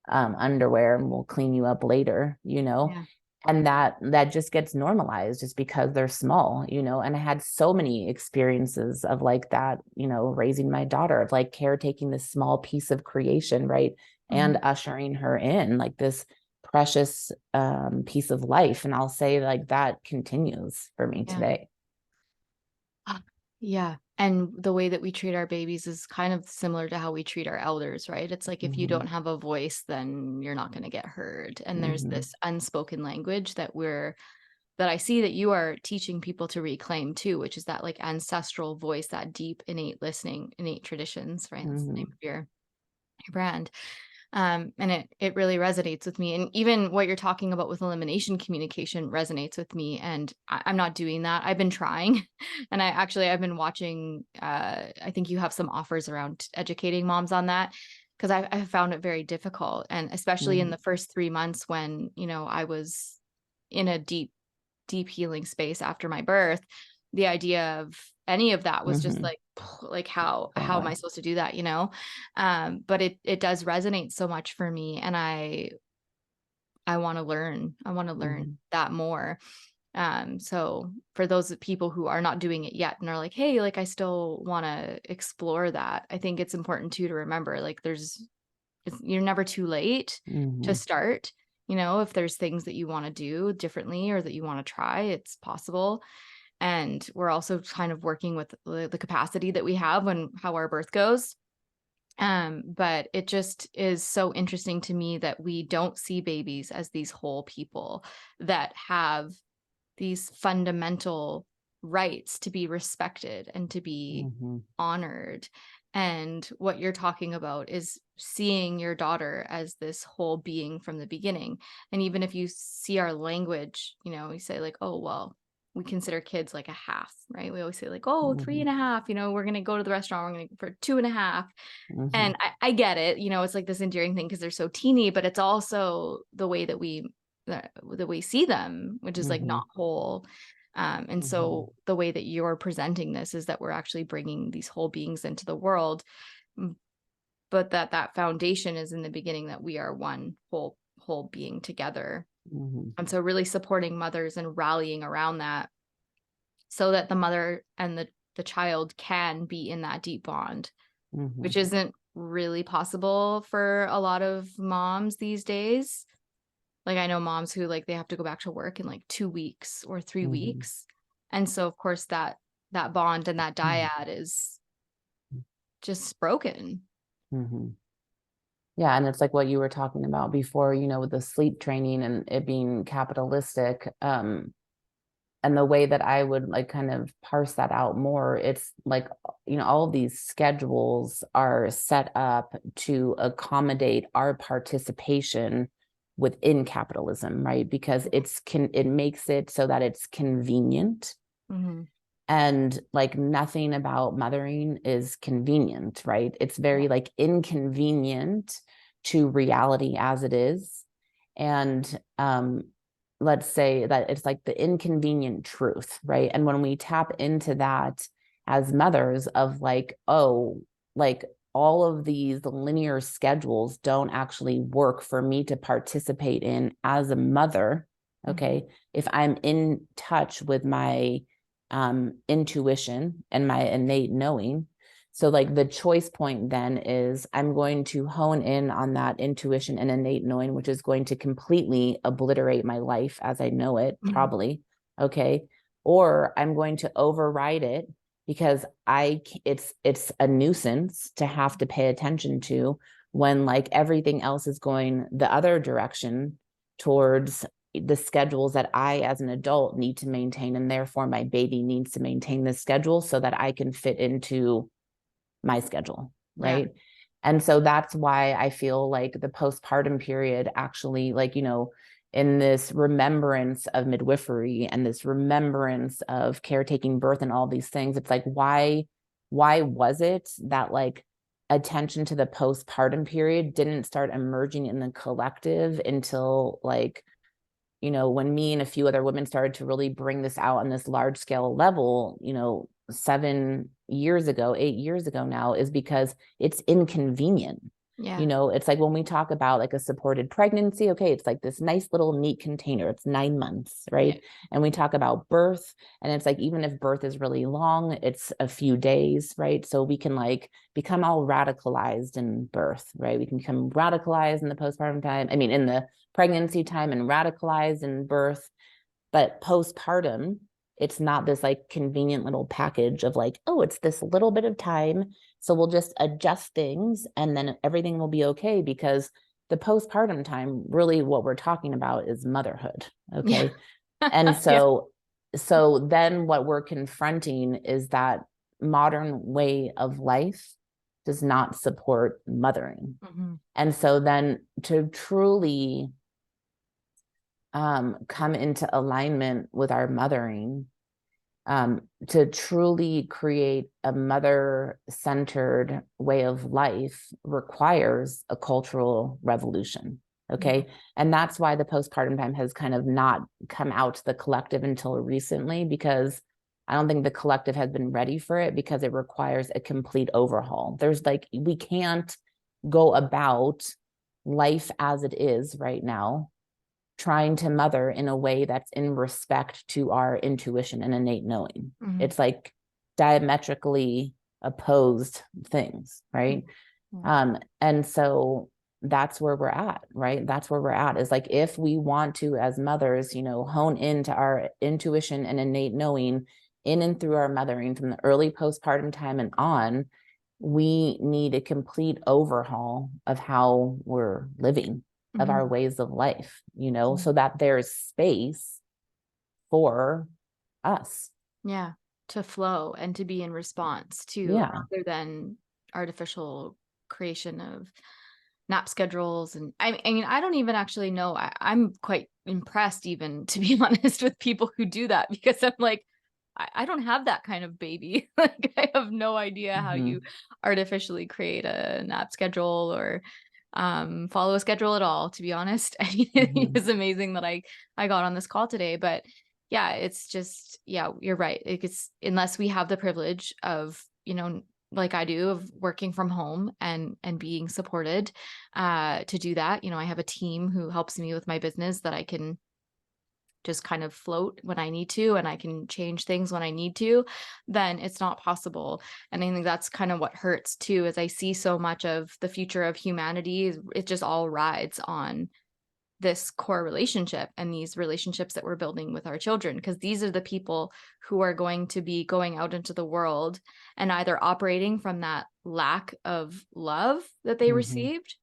underwear and we'll clean you up later, you know?
Yeah.
And that just gets normalized just because they're small, you know? And I had so many experiences of like that, you know, raising my daughter, of like caretaking this small piece of creation, right?
Mm-hmm.
And ushering her in like this precious piece of life. And I'll say like that continues for me
Yeah.
today.
Yeah. And the way that we treat our babies is kind of similar to how we treat our elders, right? It's like if you
Mm-hmm,
don't have a voice, then you're not going to get heard. And there's
mm-hmm,
this unspoken language that I see that you are teaching people to reclaim too, which is that like ancestral voice, that deep, innate listening, innate traditions, right? That's the name
mm-hmm,
of your brand. And it really resonates with me. And even what you're talking about with elimination communication resonates with me. And I'm not doing that. I've been trying, and I've been watching. I think you have some offers around educating moms on that because I found it very difficult, and especially in
mm-hmm,
the first 3 months when I was in a deep healing space after my birth, the idea of any of that was just
mm-hmm.
like how am
Totally.
I supposed to do that, but it does resonate so much for me, and I want to learn. I want to learn
Mm-hmm,
that more. So for those people who are not doing it yet and are like, hey, like I still want to explore that, I think it's important too to remember like you're never too late to
mm-hmm,
start. If there's things that you want to do differently or that you want to try, it's possible. And we're also kind of working with the capacity that we have when how our birth goes. But it just is so interesting to me that we don't see babies as these whole people that have these fundamental rights to be respected and to be
mm-hmm,
honored. And what you're talking about is seeing your daughter as this whole being from the beginning. And even if you see our language, we say like, oh, well, we consider kids like a half, right? We always say like, oh, three
mm-hmm,
and a half, we're going to go to the restaurant, we're going to for 2.5.
mm-hmm,
And I get it, it's like this endearing thing because they're so teeny, but it's also the way that we see them, which is like
mm-hmm,
not whole. And
mm-hmm.
so the way that you're presenting this is that we're actually bringing these whole beings into the world, but that foundation is in the beginning that we are one whole being together.
Mm-hmm.
And so really supporting mothers and rallying around that so that the mother and the child can be in that deep bond,
Mm-hmm.
which isn't really possible for a lot of moms these days. Like I know moms who like they have to go back to work in like 2 weeks or 3
Mm-hmm.
weeks. And so of course that bond and that dyad is just broken.
Mm-hmm. Yeah, and it's like what you were talking about before, with the sleep training and it being capitalistic. And the way that I would like kind of parse that out more, it's like, all of these schedules are set up to accommodate our participation within capitalism, right? Because it makes it so that it's convenient.
Mm-hmm.
And like nothing about mothering is convenient, right? It's very
Yeah.
like inconvenient to reality as it is. And let's say that it's like the inconvenient truth, right? And when we tap into that as mothers of like, oh, like all of these linear schedules don't actually work for me to participate in as a mother.
Mm-hmm.
Okay. If I'm in touch with my intuition and my innate knowing. So, like, the choice point then is I'm going to hone in on that intuition and innate knowing, which is going to completely obliterate my life as I know it,
Mm-hmm.
probably. Okay. Or I'm going to override it because it's a nuisance to have to pay attention to when like everything else is going the other direction towards the schedules that I, as an adult, need to maintain. And therefore, my baby needs to maintain this schedule so that I can fit into my schedule.
Yeah.
Right. And so that's why I feel like the postpartum period actually, like, in this remembrance of midwifery and this remembrance of caretaking birth and all these things, it's like, why was it that like attention to the postpartum period didn't start emerging in the collective until like when me and a few other women started to really bring this out on this large scale level, 7 years ago, 8 years ago now, is because it's inconvenient.
Yeah.
It's like when we talk about like a supported pregnancy, okay, it's like this nice little neat container. It's 9 months,
Yeah.
right? And we talk about birth, and it's like even if birth is really long, it's a few days, right? So we can like become all radicalized in birth, right? We can become radicalized in the postpartum time. I mean, in the pregnancy time and radicalized in birth. But postpartum, it's not this like convenient little package of like, oh, it's this little bit of time. So we'll just adjust things and then everything will be okay, because the postpartum time, really what we're talking about is motherhood.
Yeah.
Okay. And
Yeah.
so then what we're confronting is that modern way of life does not support mothering.
Mm-hmm.
And so then to truly come into alignment with our mothering, to truly create a mother centered way of life requires a cultural revolution.
Yeah.
Okay. And that's why the postpartum time has kind of not come out to the collective until recently, because I don't think the collective has been ready for it, because it requires a complete overhaul. There's like, we can't go about life as it is right now trying to mother in a way that's in respect to our intuition and innate knowing.
Mm-hmm.
It's like diametrically opposed things, right?
Yeah.
And so that's where we're at, right? That's where we're at, is like, if we want to, as mothers, hone into our intuition and innate knowing in and through our mothering from the early postpartum time and on, we need a complete overhaul of how we're living, of
Mm-hmm.
our ways of life,
Yeah.
so that there's space for us.
Yeah. To flow and to be in response to
Yeah.
rather than artificial creation of nap schedules. And I mean, I don't even actually know. I'm quite impressed, even to be honest, with people who do that, because I'm like, I don't have that kind of baby. Like, I have no idea how
Mm-hmm.
you artificially create a nap schedule or follow a schedule at all, to be honest. I mean, it
Mm-hmm.
is amazing that I got on this call today, but yeah, it's just, yeah, you're right. It's unless we have the privilege of, like I do, of working from home and being supported to do that. I have a team who helps me with my business that I can just kind of float when I need to and I can change things when I need to, then it's not possible. And I think that's kind of what hurts too, is I see so much of the future of humanity, it just all rides on this core relationship and these relationships that we're building with our children, because these are the people who are going to be going out into the world and either operating from that lack of love that they
Hmm.
received,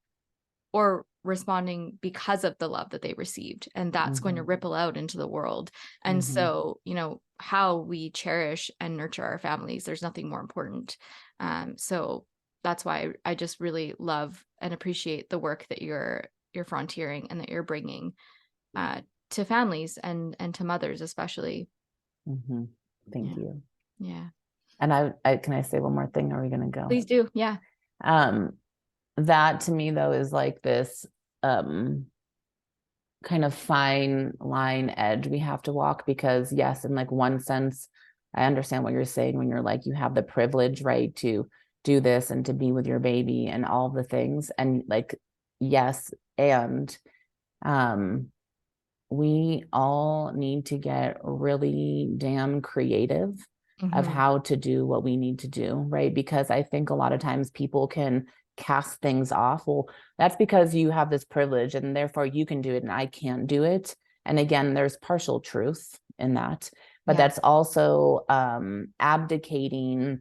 or responding because of the love that they received, and that's going to
Hmm.
ripple out into the world. And
Hmm.
so, how we cherish and nurture our families, there's nothing more important. So that's why I just really love and appreciate the work that you're frontiering and that you're bringing uh, to families and to mothers especially.
Hmm. Thank
Yeah,
you.
yeah.
And I can I say one more thing? Are we gonna go?
Please do. Yeah.
Um, that to me though is like this um kind of fine line edge we have to walk, because yes, in like one sense, I understand what you're saying when you're like you have the privilege, right, to do this and to be with your baby and all the things. And like, yes, and um we all need to get really damn creative of
Hmm.
how to do what we need to do, right? Because I think a lot of times people can cast things off. Well, that's because you have this privilege and therefore you can do it and I can't do it. And again, there's partial truth in that, but
Yeah.
that's also abdicating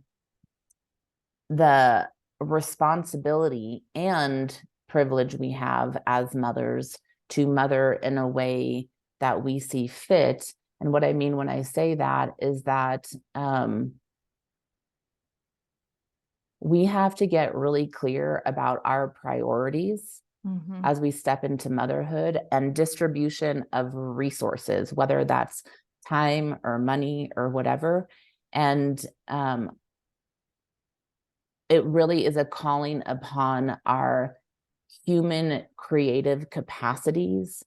the responsibility and privilege we have as mothers to mother in a way that we see fit. And what I mean when I say that is that we have to get really clear about our priorities
Hmm.
as we step into motherhood and distribution of resources, whether that's time or money or whatever. And it really is a calling upon our human creative capacities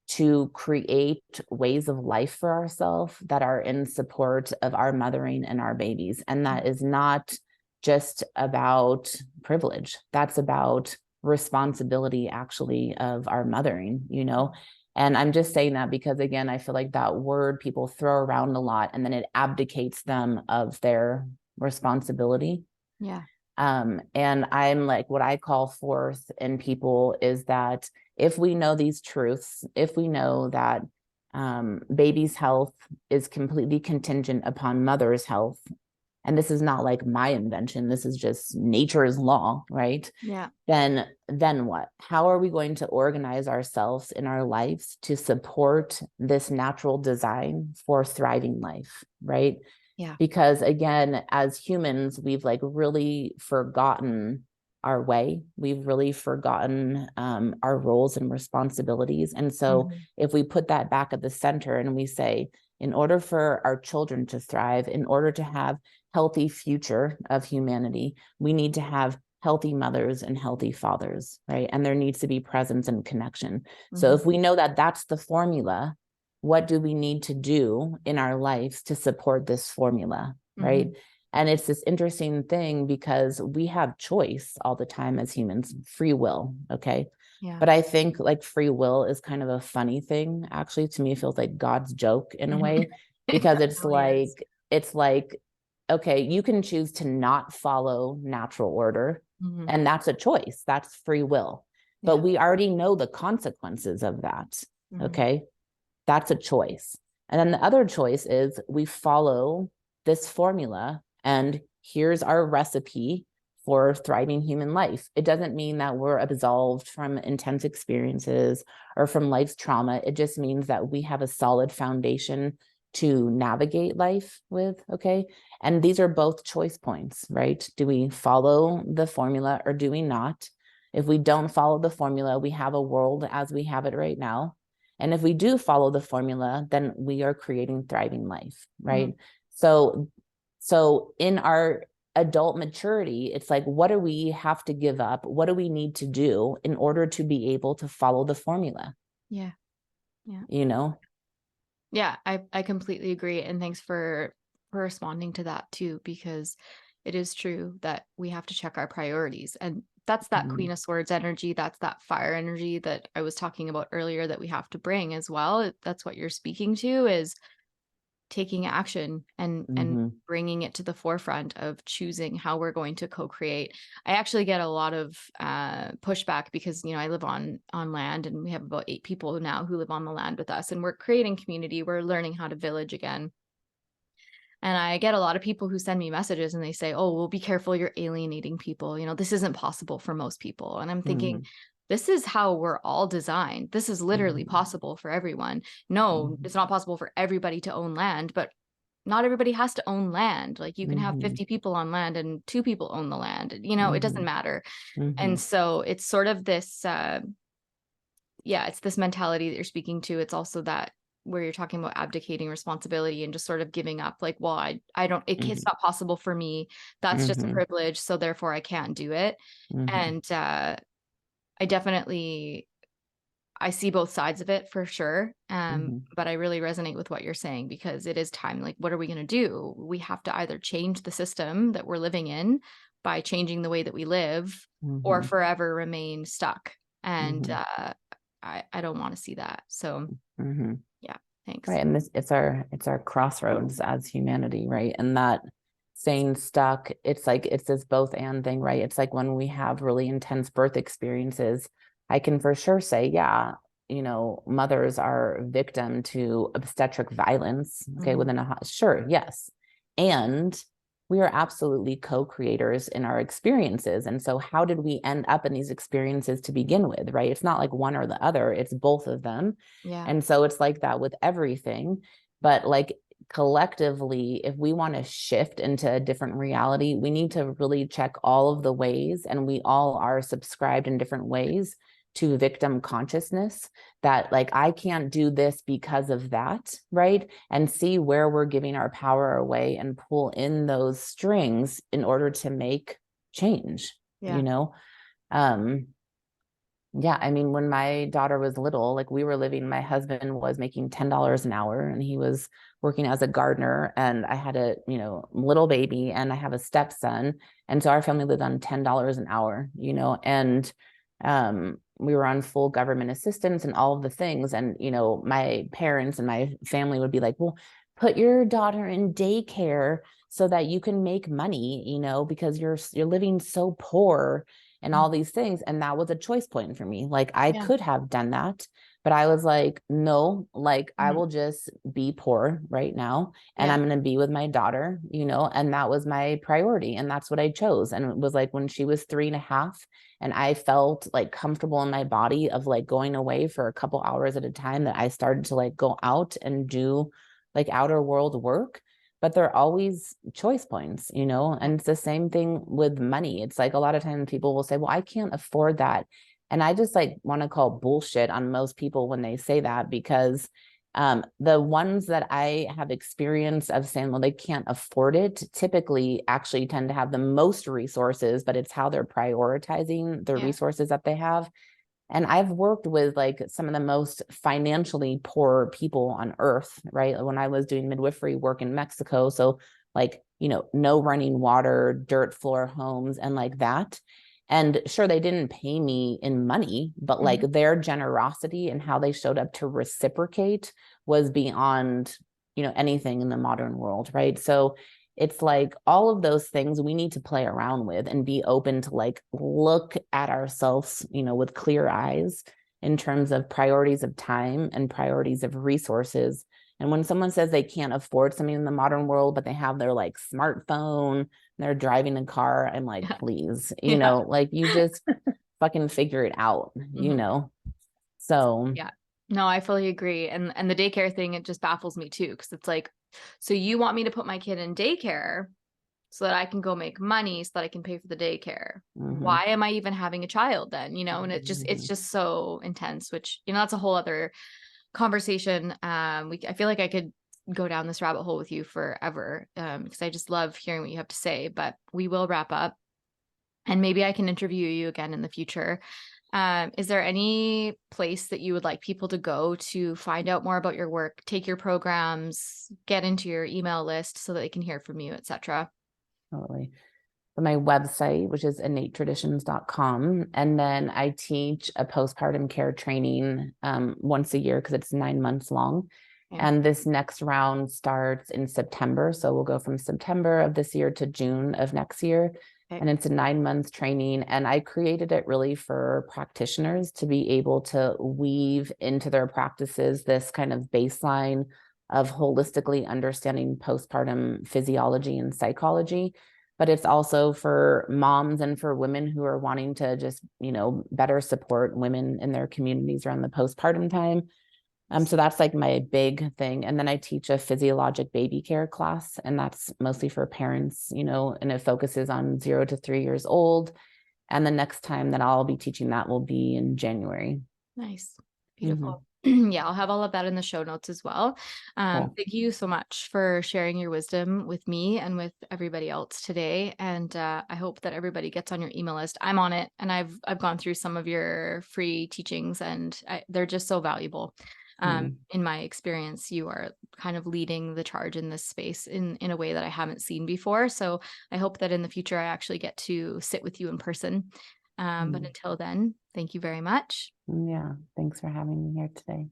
to create ways of life for ourselves that are in support of our mothering and our babies. And that is not just about privilege, that's about responsibility, actually, of our mothering, you know? And I'm just saying that because, again, I feel like that word people throw around a lot and then it abdicates them of their responsibility.
Yeah.
And I'm like, what I call forth in people is that if we know these truths, if we know that baby's health is completely contingent upon mother's health, and this is not like my invention, this is just nature's law, right?
Yeah.
Then what? How are we going to organize ourselves in our lives to support this natural design for thriving life, right?
Yeah.
Because again, as humans, we've like really forgotten our way. We've really forgotten our roles and responsibilities. And so
Hmm.
if we put that back at the center and we say, in order for our children to thrive, in order to have healthy future of humanity, we need to have healthy mothers and healthy fathers, right? And there needs to be presence and connection. So
Hmm.
if we know that that's the formula, what do we need to do in our lives to support this formula, right?
Hmm.
And it's this interesting thing because we have choice all the time as humans, free will, okay?
Yeah.
But I think like free will is kind of a funny thing. Actually, to me, it feels like God's joke in a way,
It
because
really is.
it's like, okay, you can choose to not follow natural order,
Hmm.
and that's a choice. That's free will. But
Yeah.
we already know the consequences of that.
Hmm.
Okay. That's a choice. And then the other choice is we follow this formula and here's our recipe for thriving human life. It doesn't mean that we're absolved from intense experiences or from life's trauma. It just means that we have a solid foundation to navigate life with. Okay. And these are both choice points, right? Do we follow the formula or do we not? If we don't follow the formula, we have a world as we have it right now. And if we do follow the formula, then we are creating thriving life,
Hmm.
right? So, so in our adult maturity, it's like, what do we have to give up? What do we need to do in order to be able to follow the formula?
Yeah. Yeah.
You know?
Yeah. I completely agree. And thanks for responding to that too, because it is true that we have to check our priorities. And that's that
Mhm.
Queen of Swords energy. That's that fire energy that I was talking about earlier that we have to bring as well. That's what you're speaking to, is taking action and
Mhm.
bringing it to the forefront of choosing how we're going to co-create. I actually get a lot of pushback because, I live on land, and we have about 8 people now who live on the land with us, and we're creating community. We're learning how to village again. And I get a lot of people who send me messages and they say, "Oh, well, be careful, you're alienating people. This isn't possible for most people." And I'm thinking,
Mhm.
this is how we're all designed. This is literally
Mhm.
possible for everyone. No,
Mhm.
it's not possible for everybody to own land, but not everybody has to own land. Like, you can have
Mhm.
50 people on land and 2 people own the land. It doesn't
Mhm.
matter. And
Mhm.
so it's sort of this yeah, it's this mentality that you're speaking to. It's also that where you're talking about abdicating responsibility and just sort of giving up, like, well, I don't, it's
Mhm.
not possible for me. That's just a
Mhm.
privilege. So therefore I can't do it.
Mhm.
And I definitely, I see both sides of it for sure.
Mhm.
But I really resonate with what you're saying, because it is time. Like, what are we going to do? We have to either change the system that we're living in by changing the way that we live, or
Mhm.
forever remain stuck. And
Mhm.
I don't want to see that. So
Mhm.
yeah, thanks.
Right. And it's our crossroads as humanity, right? And that staying stuck, it's like it's this both and thing, right? It's like when we have really intense birth experiences, I can for sure say, yeah, mothers are victim to obstetric violence, okay,
Mhm.
sure, yes. And we are absolutely co-creators in our experiences. And so how did we end up in these experiences to begin with, right? It's not like one or the other, it's both of them.
Yeah.
And so it's like that with everything. But like collectively, if we want to shift into a different reality, we need to really check all of the ways, and we all are subscribed in different ways to victim consciousness, that like I can't do this because of that, right? And see where we're giving our power away and pull in those strings in order to make change, you
Yeah.
know? Um, yeah, I mean, when my daughter was little, like we were living, my husband was making $10 an hour and he was working as a gardener. And I had a, little baby and I have a stepson. And so our family lived on $10 an hour, and we were on full government assistance and all of the things. And, my parents and my family would be like, well, put your daughter in daycare so that you can make money, because you're living so poor and
Mhm.
all these things. And that was a choice point for me. Like I
Yeah.
could have done that, but I was like, no, like I
Mhm.
will just be poor right now and
Yeah.
I'm going to be with my daughter, and that was my priority. And that's what I chose. And it was like when she was 3.5 and I felt like comfortable in my body of like going away for a couple hours at a time, that I started to like go out and do like outer world work. But they're always choice points,
Yeah.
and it's the same thing with money. It's like a lot of times people will say, well, I can't afford that. And I just like want to call bullshit on most people when they say that, because the ones that I have experience of saying, well, they can't afford it, typically actually tend to have the most resources, but it's how they're prioritizing the
Yeah.
resources that they have. And I've worked with like some of the most financially poor people on earth, right? When I was doing midwifery work in Mexico. So, like, no running water, dirt floor homes, and like that. And sure, they didn't pay me in money, but like
Mhm.
their generosity and how they showed up to reciprocate was beyond, anything in the modern world, right? So, it's like all of those things we need to play around with and be open to like look at ourselves, with clear eyes in terms of priorities of time and priorities of resources. And when someone says they can't afford something in the modern world, but they have their like smartphone, they're driving a car, I'm like,
Yeah.
please,
Yeah.
like you just fucking figure it out,
Mhm.
So,
Yeah. No, I fully agree. And the daycare thing, it just baffles me too, because it's like, so you want me to put my kid in daycare so that I can go make money so that I can pay for the daycare.
mhm,
Why am I even having a child then? And it's
mhm,
just so intense, which, that's a whole other conversation. I feel like I could go down this rabbit hole with you forever, because I just love hearing what you have to say, but we will wrap up, and maybe I can interview you again in the future. Is there any place that you would like people to go to find out more about your work, take your programs, get into your email list so that they can hear from you, etc.?
totally. my website, which is innatetraditions.com. And then I teach a postpartum care training once a year because it's 9 months long.
Okay.
And this next round starts in September. So we'll go from September of this year to June of next year.
Okay.
And it's a 9 month training. And I created it really for practitioners to be able to weave into their practices this kind of baseline of holistically understanding postpartum physiology and psychology. But it's also for moms and for women who are wanting to just, better support women in their communities around the postpartum time. So that's like my big thing. And then I teach a physiologic baby care class, and that's mostly for parents, and it focuses on 0 to 3 years old. And the next time that I'll be teaching that will be in January.
Nice.
Mm-hmm.
Beautiful. Yeah, I'll have all of that in the show notes as well.
Cool.
Thank you so much for sharing your wisdom with me and with everybody else today. And I hope that everybody gets on your email list. I'm on it, and I've gone through some of your free teachings, and they're just so valuable.
Mm.
In my experience, you are kind of leading the charge in this space in a way that I haven't seen before. So I hope that in the future I actually get to sit with you in person. But
Mm.
until then, thank you very much.
Yeah. Thanks for having me here today.